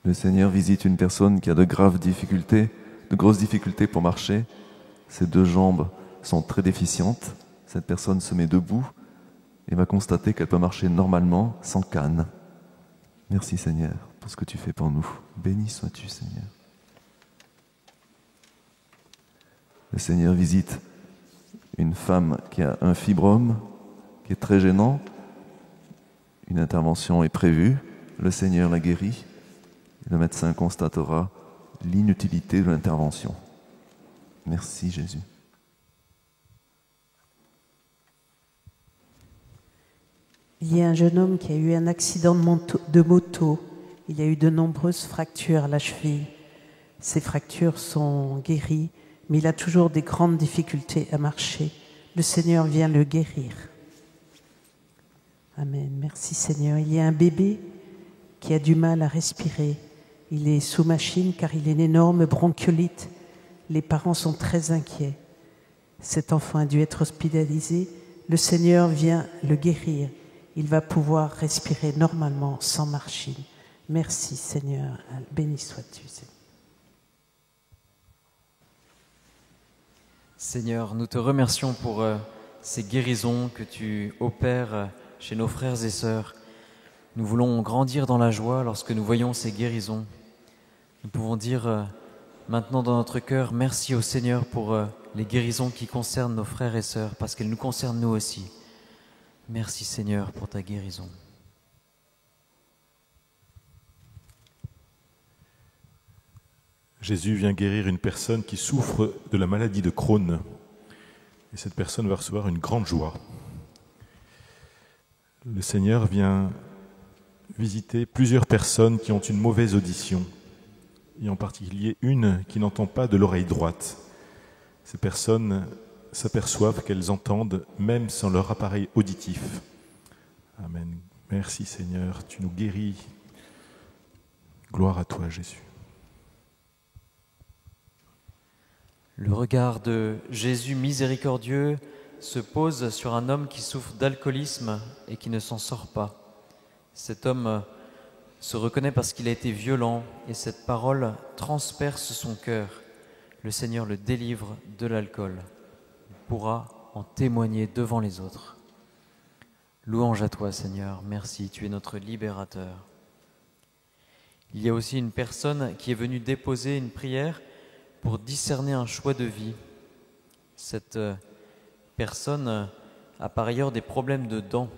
Le Seigneur visite une personne qui a de grosses difficultés pour marcher. Ses 2 jambes sont très déficientes. Cette personne se met debout et va constater qu'elle peut marcher normalement sans canne. Merci Seigneur pour ce que tu fais pour nous. Béni sois-tu Seigneur. Le Seigneur visite une femme qui a un fibrome qui est très gênant. Une intervention est prévue. Le Seigneur la guérit. Le médecin constatera l'inutilité de l'intervention. Merci Jésus.
Il y a un jeune homme qui a eu un accident de moto. Il a eu de nombreuses fractures à la cheville. Ces fractures sont guéries, mais il a toujours des grandes difficultés à marcher. Le Seigneur vient le guérir. Amen. Merci Seigneur. Il y a un bébé qui a du mal à respirer. Il est sous machine car il a une énorme bronchiolite. Les parents sont très inquiets. Cet enfant a dû être hospitalisé. Le Seigneur vient le guérir. il va pouvoir respirer normalement sans machine. Merci Seigneur, béni sois-tu Seigneur.
Seigneur, nous te remercions pour ces guérisons que tu opères chez nos frères et sœurs. Nous voulons grandir dans la joie lorsque nous voyons ces guérisons. Nous pouvons dire maintenant dans notre cœur, merci au Seigneur pour les guérisons qui concernent nos frères et sœurs, parce qu'elles nous concernent nous aussi. Merci Seigneur pour ta guérison.
Jésus vient guérir une personne qui souffre de la maladie de Crohn. Et cette personne va recevoir une grande joie. Le Seigneur vient visiter plusieurs personnes qui ont une mauvaise audition, et en particulier une qui n'entend pas de l'oreille droite. Ces personnes s'aperçoivent qu'elles entendent même sans leur appareil auditif. Amen. Merci Seigneur, tu nous guéris. Gloire à toi Jésus.
Le regard de Jésus miséricordieux se pose sur un homme qui souffre d'alcoolisme et qui ne s'en sort pas. Cet homme se reconnaît parce qu'il a été violent et cette parole transperce son cœur. Le Seigneur le délivre de l'alcool. Il pourra en témoigner devant les autres. Louange à toi Seigneur, merci, tu es notre libérateur. Il y a aussi une personne qui est venue déposer une prière pour discerner un choix de vie. Cette personne a par ailleurs des problèmes de dents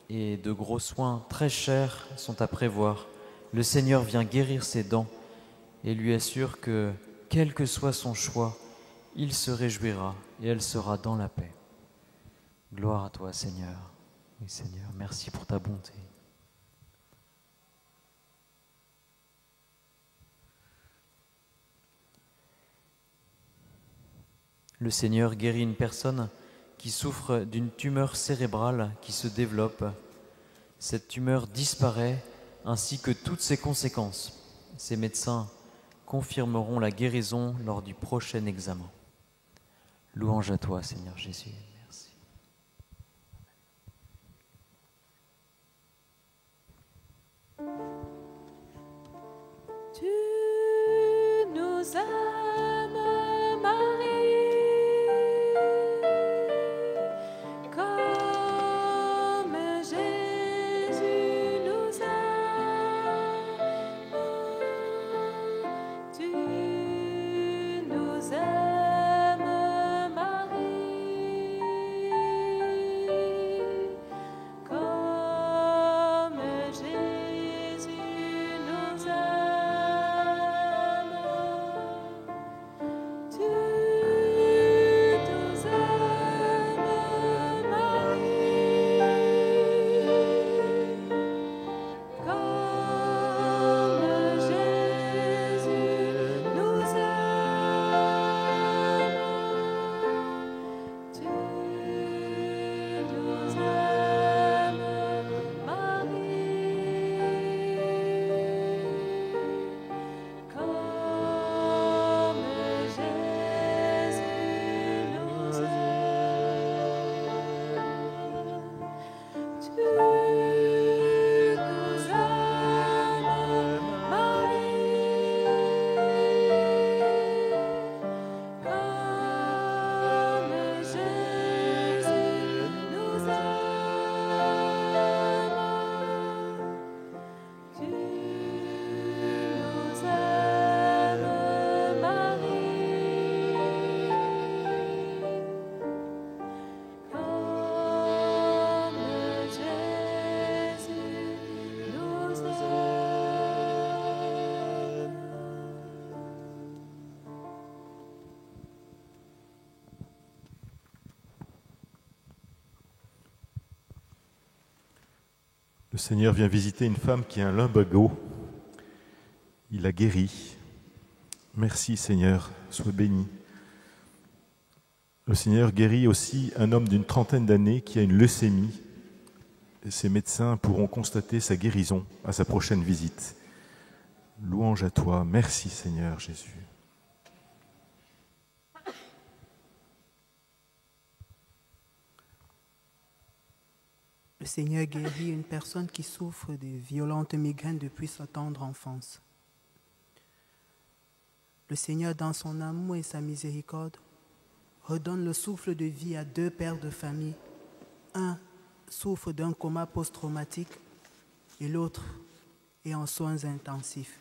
et de gros soins très chers sont à prévoir. Le Seigneur vient guérir ses dents et lui assure que, quel que soit son choix, il se réjouira et elle sera dans la paix. Gloire à toi, Seigneur. Oui, Seigneur, merci pour ta bonté. Le Seigneur guérit une personne qui souffre d'une tumeur cérébrale qui se développe. Cette tumeur disparaît ainsi que toutes ses conséquences. Ces médecins confirmeront la guérison lors du prochain examen. Louange à toi, Seigneur Jésus. Merci.
Tu nous aimes, Marie, comme Jésus nous aime. Tu nous aimes, Marie, comme Jésus nous aime. Tu nous aimes, Marie, comme Jésus nous aime. Tu nous aimes, Marie, comme Jésus nous aime. Tu nous aimes, Marie, comme Jésus nous aime. Tu nous aimes, Marie, comme Jésus nous aime.
Le Seigneur vient visiter une femme qui a un lumbago. Il la guérit. Merci Seigneur, sois béni. Le Seigneur guérit aussi un homme d'une trentaine d'années qui a une leucémie. Et ses médecins pourront constater sa guérison à sa prochaine visite. Louange à toi. Merci Seigneur Jésus.
Le Seigneur guérit une personne qui souffre de violentes migraines depuis sa tendre enfance. Le Seigneur, dans son amour et sa miséricorde, redonne le souffle de vie à 2 pères de famille. Un souffre d'un coma post-traumatique et l'autre est en soins intensifs.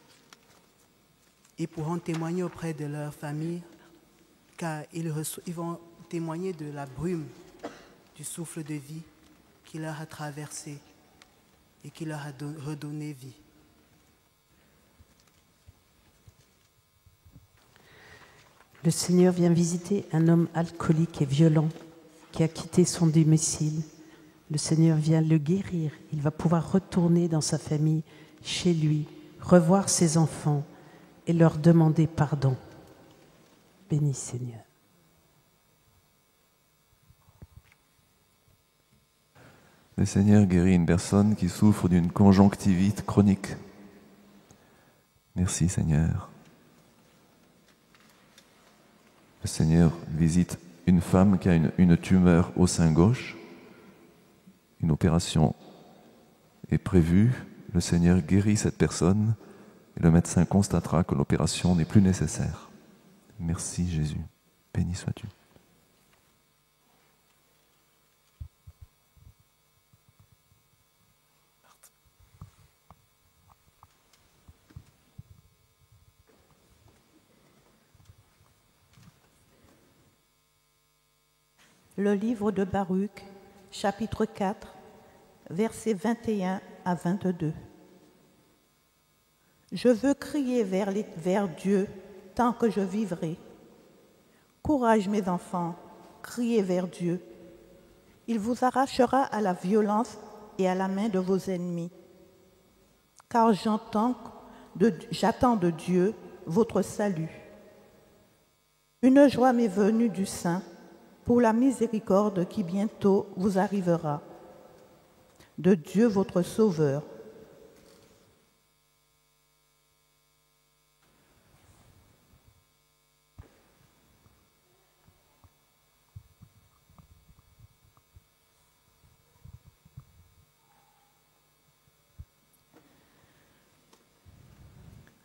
Ils pourront témoigner auprès de leur famille car ils vont témoigner de la brume du souffle de vie qui leur a traversé et qui leur a redonné vie.
Le Seigneur vient visiter un homme alcoolique et violent qui a quitté son domicile. Le Seigneur vient le guérir. Il va pouvoir retourner dans sa famille, chez lui, revoir ses enfants et leur demander pardon. Béni Seigneur.
Le Seigneur guérit une personne qui souffre d'une conjonctivite chronique. Merci Seigneur. Le Seigneur visite une femme qui a une tumeur au sein gauche. Une opération est prévue. Le Seigneur guérit cette personne et le médecin constatera que l'opération n'est plus nécessaire. Merci Jésus. Béni sois-tu.
Le livre de Baruch, chapitre 4, versets 21 à 22. Je veux crier vers Dieu tant que je vivrai. Courage, mes enfants, criez vers Dieu. Il vous arrachera à la violence et à la main de vos ennemis. Car j'attends de Dieu votre salut. Une joie m'est venue du sein pour la miséricorde qui bientôt vous arrivera, de Dieu votre Sauveur.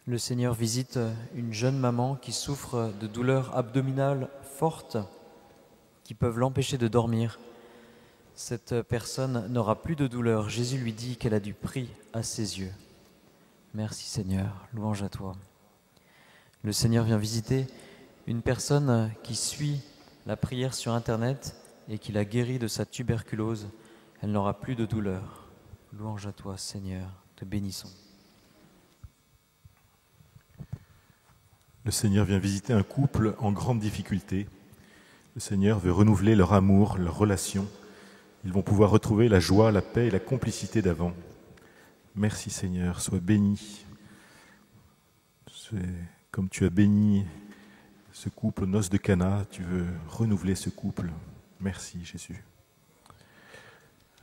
Le Seigneur visite une jeune maman qui souffre de douleurs abdominales fortes qui peuvent l'empêcher de dormir. Cette personne n'aura plus de douleur. Jésus lui dit qu'elle a du prix à ses yeux. Merci Seigneur, louange à toi. Le Seigneur vient visiter une personne qui suit la prière sur Internet et qui l'a guérie de sa tuberculose. Elle n'aura plus de douleur. Louange à toi Seigneur, te bénissons.
Le Seigneur vient visiter un couple en grande difficulté. Le Seigneur veut renouveler leur amour, leur relation. Ils vont pouvoir retrouver la joie, la paix et la complicité d'avant. Merci Seigneur, sois béni. C'est comme tu as béni ce couple aux noces de Cana, tu veux renouveler ce couple. Merci Jésus.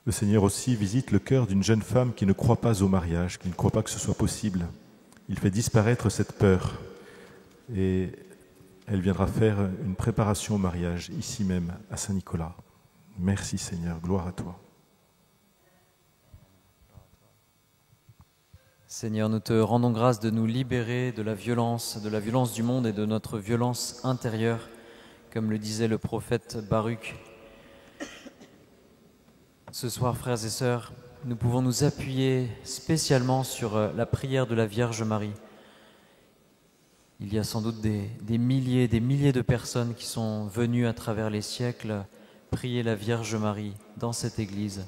Le Seigneur aussi visite le cœur d'une jeune femme qui ne croit pas au mariage, qui ne croit pas que ce soit possible. Il fait disparaître cette peur et elle viendra faire une préparation au mariage, ici même, à Saint-Nicolas. Merci Seigneur, gloire à toi.
Seigneur, nous te rendons grâce de nous libérer de la violence du monde et de notre violence intérieure, comme le disait le prophète Baruch. Ce soir, frères et sœurs, nous pouvons nous appuyer spécialement sur la prière de la Vierge Marie. Il y a sans doute des milliers de personnes qui sont venues à travers les siècles prier la Vierge Marie dans cette église.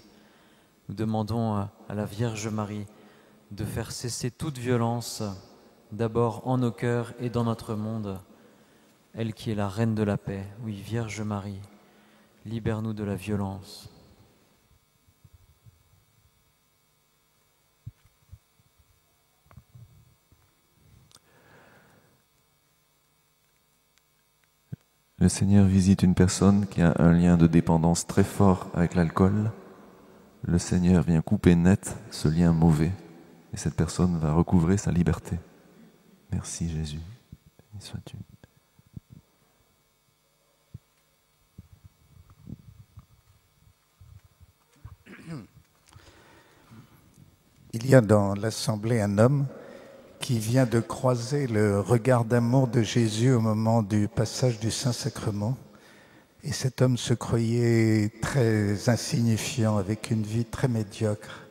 Nous demandons à la Vierge Marie de faire cesser toute violence, d'abord en nos cœurs et dans notre monde. Elle qui est la Reine de la paix. Oui, Vierge Marie, libère-nous de la violence.
Le Seigneur visite une personne qui a un lien de dépendance très fort avec l'alcool. Le Seigneur vient couper net ce lien mauvais et cette personne va recouvrer sa liberté. Merci Jésus. Béni sois-tu.
Il y a dans l'Assemblée un homme qui vient de croiser le regard d'amour de Jésus au moment du passage du Saint-Sacrement. Et cet homme se croyait très insignifiant, avec une vie très médiocre.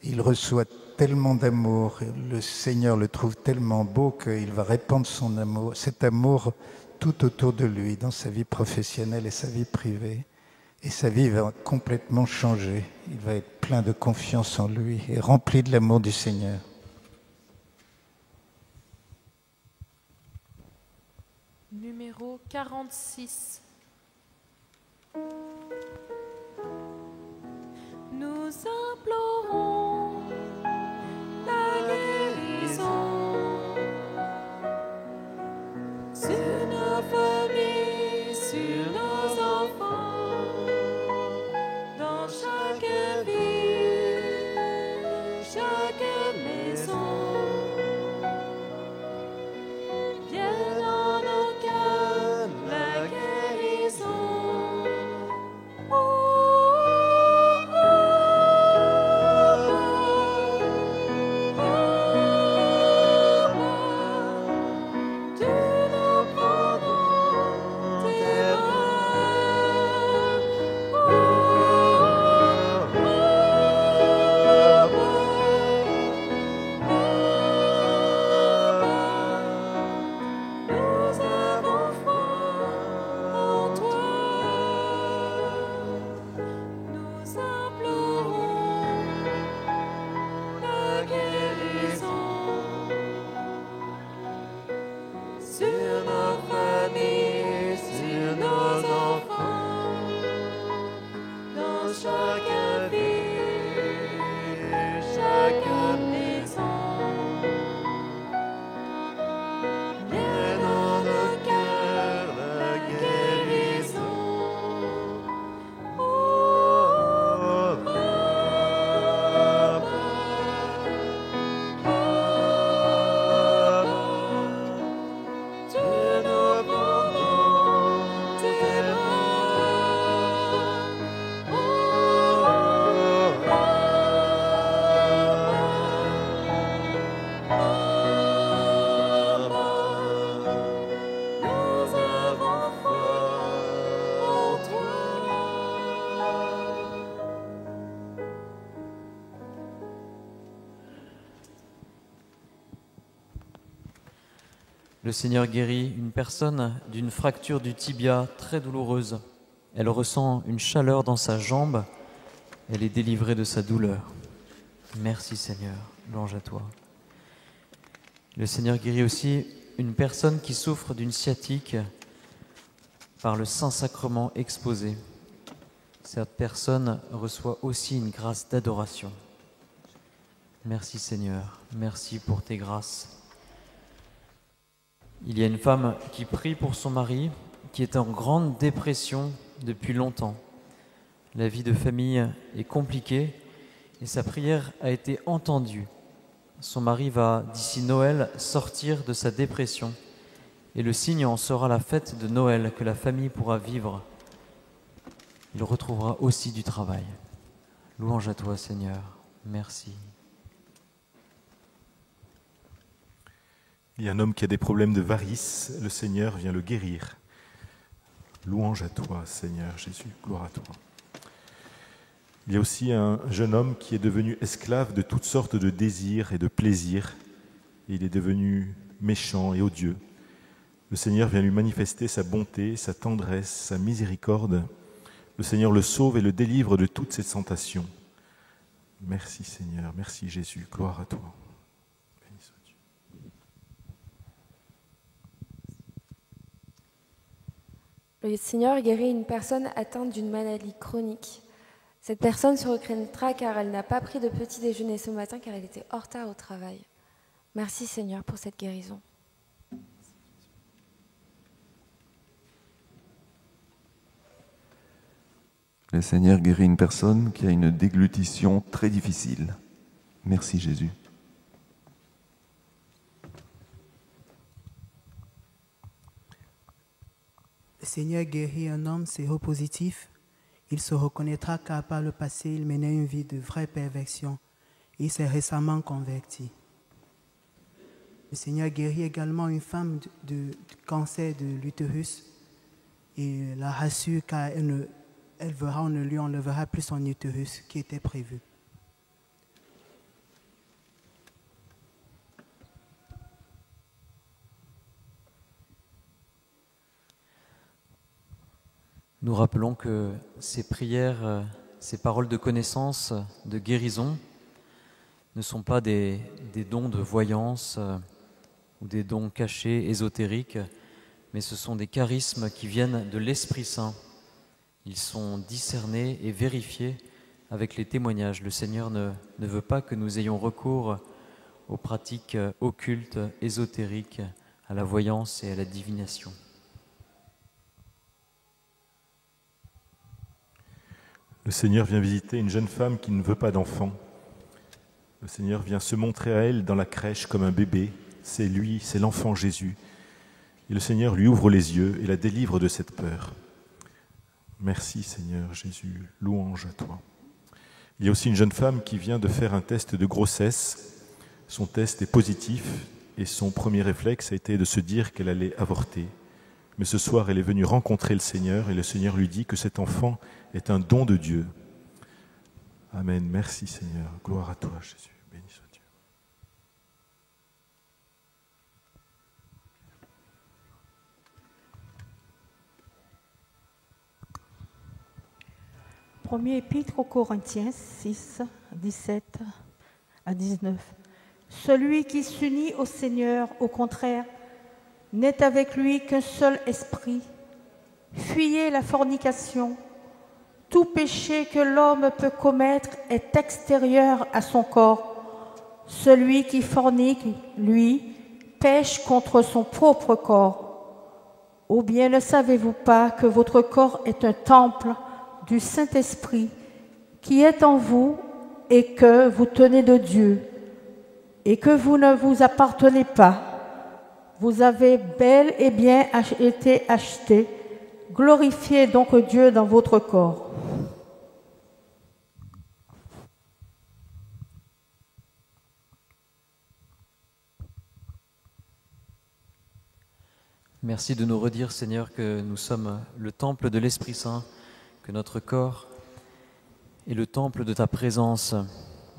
Il reçoit tellement d'amour, le Seigneur le trouve tellement beau qu'il va répandre son amour, cet amour tout autour de lui, dans sa vie professionnelle et sa vie privée. Et sa vie va complètement changer. Il va être plein de confiance en lui et rempli de l'amour du Seigneur.
Numéro 46. Nous implorons la guérison sur nos familles, sur nos enfants, dans chaque ville, chaque maison. Viens dans nos cœurs la guérison.
Le Seigneur guérit une personne d'une fracture du tibia très douloureuse. Elle ressent une chaleur dans sa jambe. Elle est délivrée de sa douleur. Merci Seigneur, louange à toi. Le Seigneur guérit aussi une personne qui souffre d'une sciatique par le Saint-Sacrement exposé. Cette personne reçoit aussi une grâce d'adoration. Merci Seigneur, merci pour tes grâces. Il y a une femme qui prie pour son mari, qui est en grande dépression depuis longtemps. La vie de famille est compliquée et sa prière a été entendue. Son mari va, d'ici Noël, sortir de sa dépression. Et le signe en sera la fête de Noël que la famille pourra vivre. Il retrouvera aussi du travail. Louange à toi, Seigneur. Merci.
Il y a un homme qui a des problèmes de varices. Le Seigneur vient le guérir. Louange à toi, Seigneur Jésus. Gloire à toi. Il y a aussi un jeune homme qui est devenu esclave de toutes sortes de désirs et de plaisirs. Et il est devenu méchant et odieux. Le Seigneur vient lui manifester sa bonté, sa tendresse, sa miséricorde. Le Seigneur le sauve et le délivre de toutes ces tentations. Merci Seigneur, merci Jésus, gloire à toi. Béni soit Dieu.
Le Seigneur guérit une personne atteinte d'une maladie chronique. Cette personne se reconnaîtra car elle n'a pas pris de petit déjeuner ce matin car elle était en retard au travail. Merci Seigneur pour cette guérison.
Le Seigneur guérit une personne qui a une déglutition très difficile. Merci Jésus.
Le Seigneur guérit un homme séropositif. Il se reconnaîtra car par le passé, il menait une vie de vraie perversion. et il s'est récemment converti. Le Seigneur guérit également une femme du cancer de l'utérus et la rassure car on ne lui enlèvera plus son utérus qui était prévu.
Nous rappelons que ces prières, ces paroles de connaissance, de guérison, ne sont pas des dons de voyance ou des dons cachés, ésotériques, mais ce sont des charismes qui viennent de l'Esprit Saint. Ils sont discernés et vérifiés avec les témoignages. Le Seigneur ne veut pas que nous ayons recours aux pratiques occultes, ésotériques, à la voyance et à la divination.
Le Seigneur vient visiter une jeune femme qui ne veut pas d'enfant. Le Seigneur vient se montrer à elle dans la crèche comme un bébé. C'est lui, c'est l'enfant Jésus. Et le Seigneur lui ouvre les yeux et la délivre de cette peur. Merci Seigneur Jésus, louange à toi. Il y a aussi une jeune femme qui vient de faire un test de grossesse. Son test est positif et son premier réflexe a été de se dire qu'elle allait avorter. Mais ce soir, elle est venue rencontrer le Seigneur et le Seigneur lui dit que cet enfant est un don de Dieu. Amen. Merci Seigneur. Gloire à toi Jésus. Béni soit Dieu.
Premier épître aux Corinthiens 6, 17 à 19. Celui qui s'unit au Seigneur, au contraire, n'est avec lui qu'un seul esprit. Fuyez la fornication. Tout péché que l'homme peut commettre est extérieur à son corps. Celui qui fornique, lui, pêche contre son propre corps. Ou bien ne savez-vous pas que votre corps est un temple du Saint-Esprit qui est en vous et que vous tenez de Dieu et que vous ne vous appartenez pas. Vous avez bel et bien été achetés. Glorifiez donc Dieu dans votre corps.
Merci de nous redire, Seigneur, que nous sommes le temple de l'Esprit Saint, que notre corps est le temple de ta présence.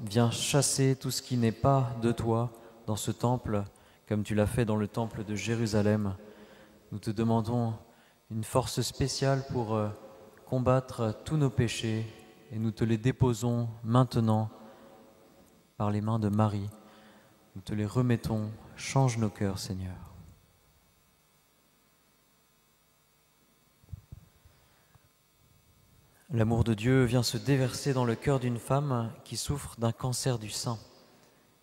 Viens chasser tout ce qui n'est pas de toi dans ce temple, comme tu l'as fait dans le temple de Jérusalem. Nous te demandons une force spéciale pour combattre tous nos péchés et nous te les déposons maintenant par les mains de Marie. Nous te les remettons. Change nos cœurs, Seigneur. L'amour de Dieu vient se déverser dans le cœur d'une femme qui souffre d'un cancer du sein.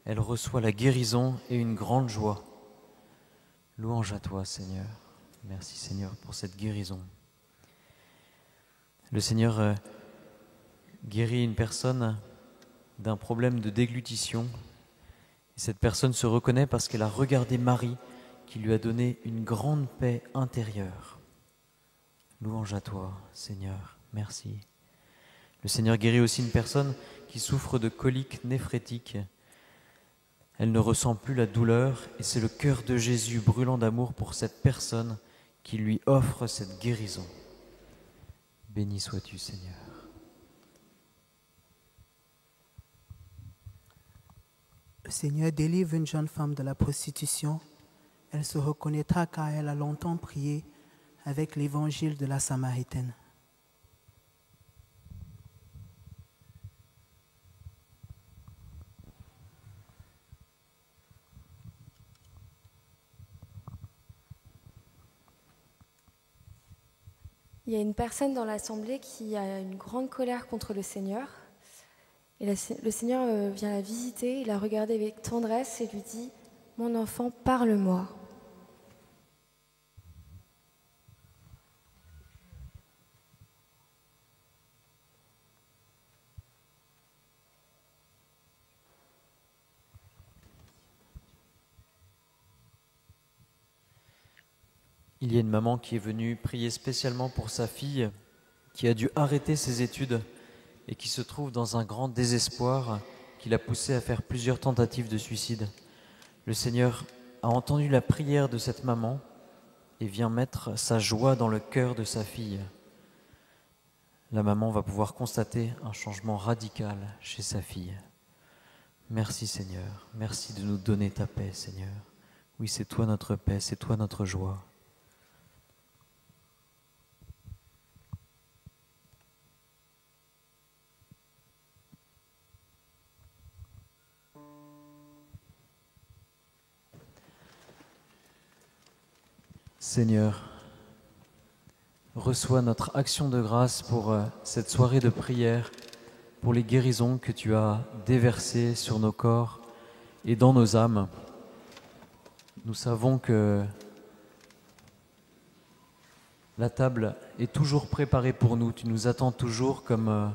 Elle reçoit la guérison et une grande joie. Louange à toi, Seigneur. Merci, Seigneur, pour cette guérison. Le Seigneur guérit une personne d'un problème de déglutition. Et cette personne se reconnaît parce qu'elle a regardé Marie, qui lui a donné une grande paix intérieure. Louange à toi, Seigneur. Merci. Le Seigneur guérit aussi une personne qui souffre de coliques néphrétiques. Elle ne ressent plus la douleur et c'est le cœur de Jésus brûlant d'amour pour cette personne qui lui offre cette guérison. Béni sois-tu, Seigneur.
Le Seigneur délivre une jeune femme de la prostitution. Elle se reconnaîtra car elle a longtemps prié avec l'évangile de la Samaritaine.
Il y a une personne dans l'assemblée qui a une grande colère contre le Seigneur. Et le Seigneur vient la visiter, il la regarde avec tendresse et lui dit « Mon enfant, parle-moi ».
Il y a une maman qui est venue prier spécialement pour sa fille qui a dû arrêter ses études et qui se trouve dans un grand désespoir, qui l'a poussé à faire plusieurs tentatives de suicide. Le Seigneur a entendu la prière de cette maman et vient mettre sa joie dans le cœur de sa fille. La maman va pouvoir constater un changement radical chez sa fille. Merci Seigneur, merci de nous donner ta paix Seigneur. Oui, c'est toi notre paix, c'est toi notre joie. Seigneur, reçois notre action de grâce pour cette soirée de prière, pour les guérisons que tu as déversées sur nos corps et dans nos âmes. Nous savons que la table est toujours préparée pour nous. Tu nous attends toujours comme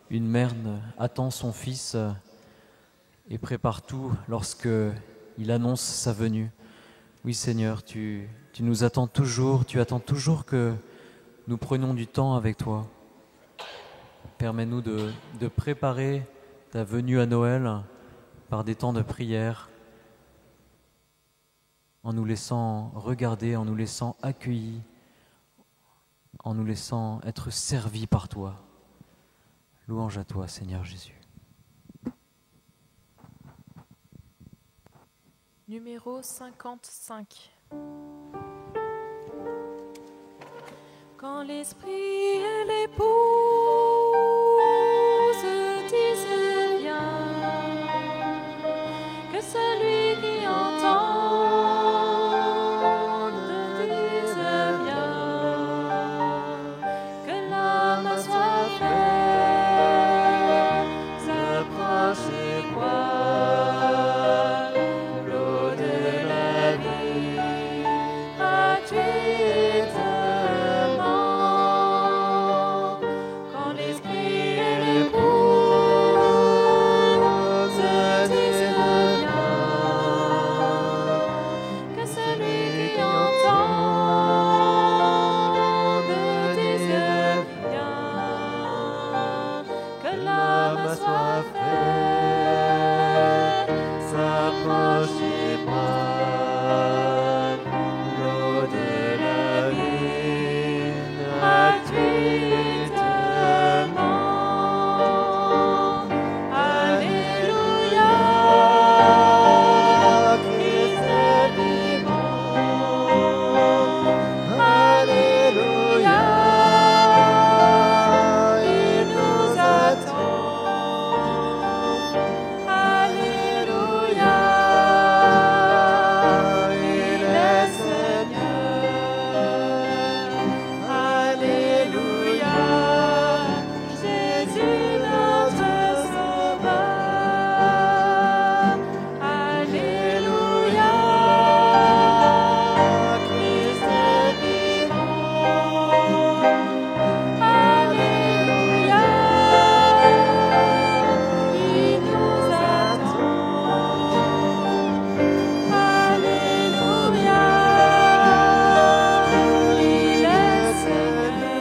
une mère attend son fils et prépare tout lorsque il annonce sa venue. Oui Seigneur, tu nous attends toujours, tu attends toujours que nous prenions du temps avec toi. Permets-nous de préparer ta venue à Noël par des temps de prière, en nous laissant regarder, en nous laissant accueillir, en nous laissant être servis par toi. Louange à toi, Seigneur Jésus.
Numéro 55. Quand l'esprit et l'épouse disent viens, que celui qui entend dise viens, que l'âme soit faite, s'approche et boit l'eau de la vie gratuitement. Quand l'esprit et l'épouse disent viens, que celui qui entend dise viens, que l'âme soit faite, s'approche et boit l'eau de la vie gratuitement. Alléluia, Christ est vivant. Alléluia, il nous attend. Alléluia, il est Seigneur. Alléluia, Jésus notre Sauveur. Alléluia, Christ est vivant. Alléluia, il nous attend. Alléluia, il est Seigneur.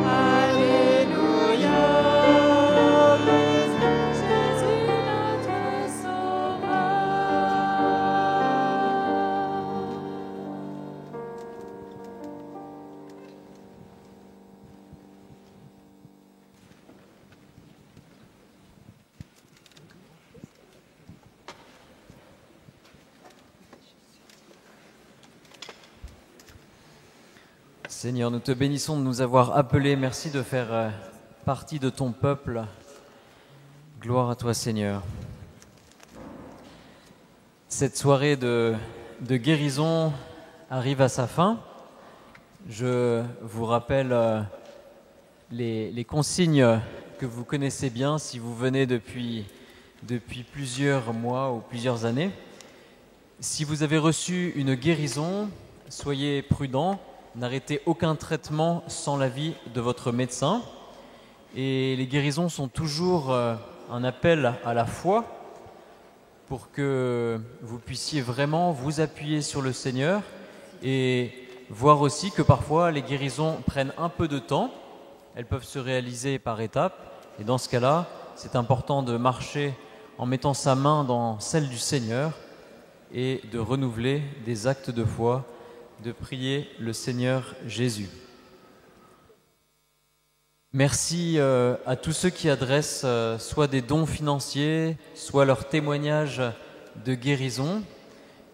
Alléluia, Jésus notre Sauveur.
Seigneur, nous te bénissons de nous avoir appelés. Merci de faire partie de ton peuple. Gloire à toi, Seigneur. Cette soirée de guérison arrive à sa fin. Je vous rappelle les consignes que vous connaissez bien si vous venez depuis plusieurs mois ou plusieurs années. Si vous avez reçu une guérison, soyez prudents. N'arrêtez aucun traitement sans l'avis de votre médecin. Et les guérisons sont toujours un appel à la foi pour que vous puissiez vraiment vous appuyer sur le Seigneur et voir aussi que parfois les guérisons prennent un peu de temps. Elles peuvent se réaliser par étapes. Et dans ce cas-là, c'est important de marcher en mettant sa main dans celle du Seigneur et de renouveler des actes de foi, de prier le Seigneur Jésus. Merci à tous ceux qui adressent soit des dons financiers, soit leurs témoignages de guérison,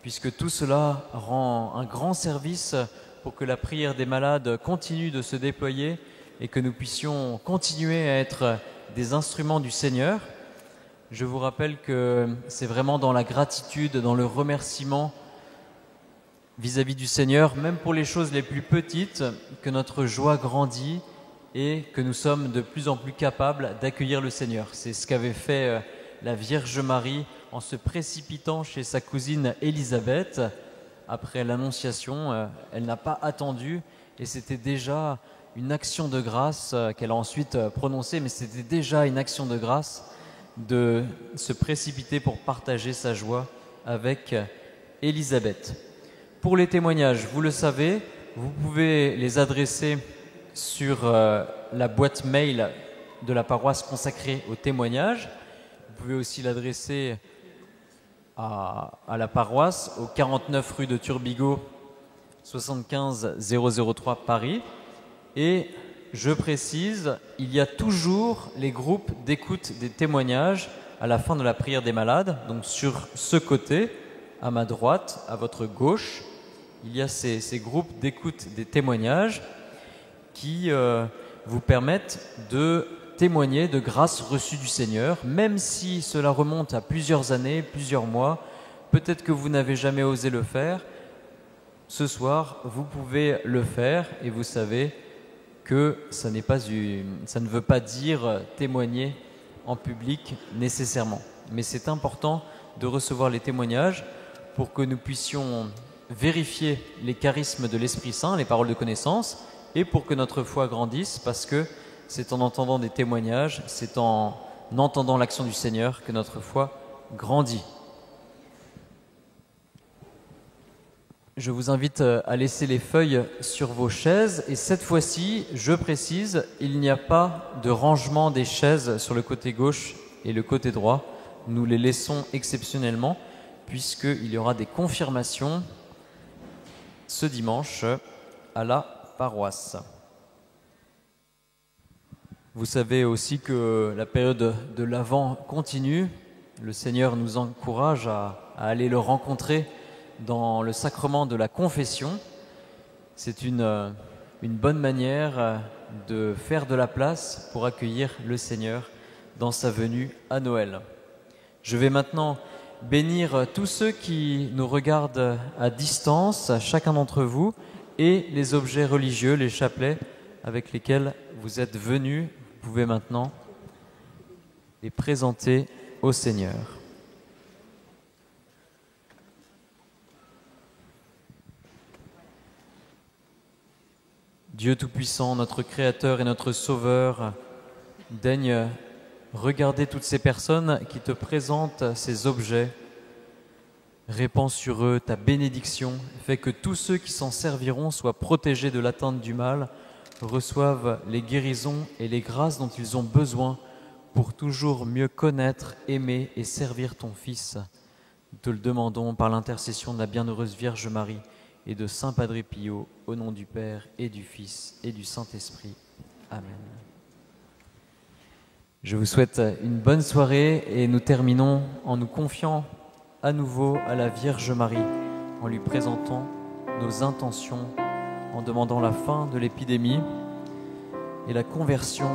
puisque tout cela rend un grand service pour que la prière des malades continue de se déployer et que nous puissions continuer à être des instruments du Seigneur. Je vous rappelle que c'est vraiment dans la gratitude, dans le remerciement vis-à-vis du Seigneur, même pour les choses les plus petites, que notre joie grandit et que nous sommes de plus en plus capables d'accueillir le Seigneur. C'est ce qu'avait fait la Vierge Marie en se précipitant chez sa cousine Élisabeth. Après l'Annonciation, elle n'a pas attendu et c'était déjà une action de grâce qu'elle a ensuite prononcée, mais c'était déjà une action de grâce de se précipiter pour partager sa joie avec Élisabeth. Pour les témoignages, vous le savez, vous pouvez les adresser sur la boîte mail de la paroisse consacrée aux témoignages. Vous pouvez aussi l'adresser à la paroisse, au 49 rue de Turbigo, 75 003 Paris. Et je précise, il y a toujours les groupes d'écoute des témoignages à la fin de la prière des malades. Donc sur ce côté, à ma droite, à votre gauche, il y a ces groupes d'écoute des témoignages qui vous permettent de témoigner de grâces reçues du Seigneur, même si cela remonte à plusieurs années, plusieurs mois. Peut-être que vous n'avez jamais osé le faire. Ce soir, vous pouvez le faire et vous savez que ça ne veut pas dire témoigner en public nécessairement. Mais c'est important de recevoir les témoignages pour que nous puissions vérifier les charismes de l'Esprit Saint, les paroles de connaissance, et pour que notre foi grandisse, parce que c'est en entendant des témoignages, c'est en entendant l'action du Seigneur que notre foi grandit. Je vous invite à laisser les feuilles sur vos chaises et cette fois-ci, je précise, il n'y a pas de rangement des chaises sur le côté gauche et le côté droit. Nous les laissons exceptionnellement puisqu'il y aura des confirmations ce dimanche à la paroisse. Vous savez aussi que la période de l'Avent continue. Le Seigneur nous encourage à aller le rencontrer dans le sacrement de la confession. C'est une bonne manière de faire de la place pour accueillir le Seigneur dans sa venue à Noël. Je vais maintenant bénir tous ceux qui nous regardent à distance, chacun d'entre vous, et les objets religieux, les chapelets avec lesquels vous êtes venus. Vous pouvez maintenant les présenter au Seigneur. Dieu Tout-Puissant, notre Créateur et notre Sauveur, daigne regarder toutes ces personnes qui te présentent ces objets. Répands sur eux ta bénédiction, fais que tous ceux qui s'en serviront soient protégés de l'atteinte du mal, reçoivent les guérisons et les grâces dont ils ont besoin pour toujours mieux connaître, aimer et servir ton Fils. Nous te le demandons par l'intercession de la bienheureuse Vierge Marie et de Saint Padre Pio, au nom du Père et du Fils et du Saint-Esprit. Amen. Je vous souhaite une bonne soirée et nous terminons en nous confiant à nouveau à la Vierge Marie, en lui présentant nos intentions, en demandant la fin de l'épidémie et la conversion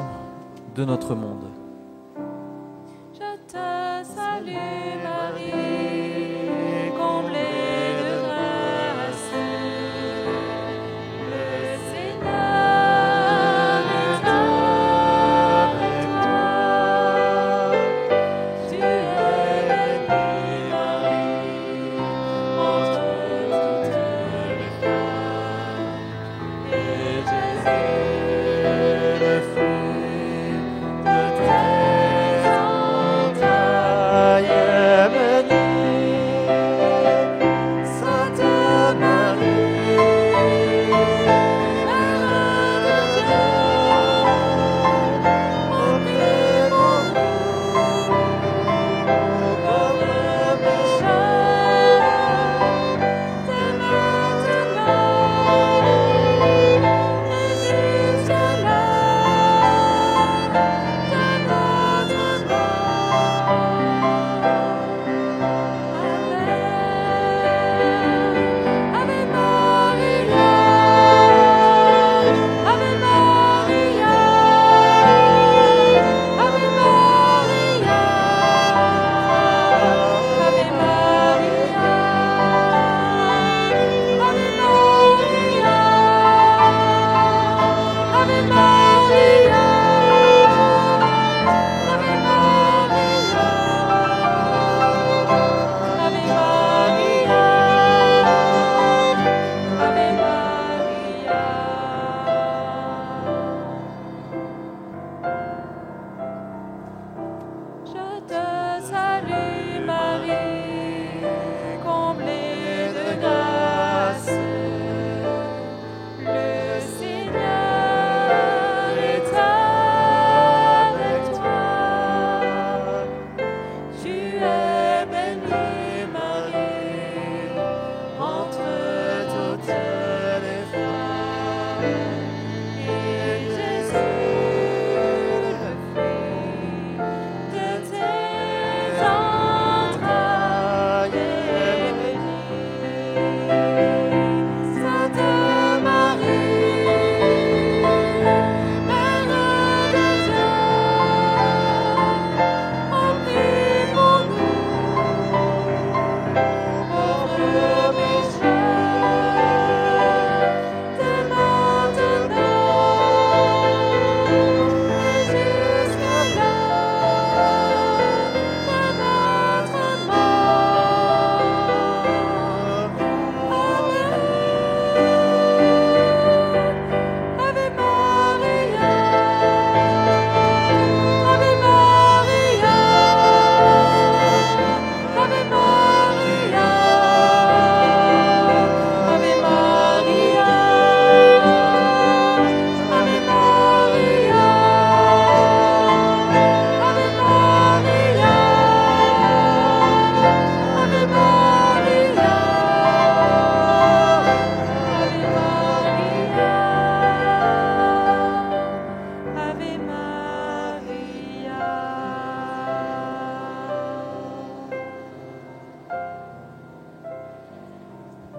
de notre monde.
Je te salue Marie, comblée de grâce. Le Seigneur est avec toi. Tu es bénie Marie, entre toutes les femmes. Et Jésus, le fruit de tes entrailles,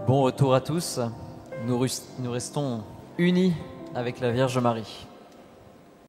Bon retour à tous. Nous restons unis avec la Vierge Marie.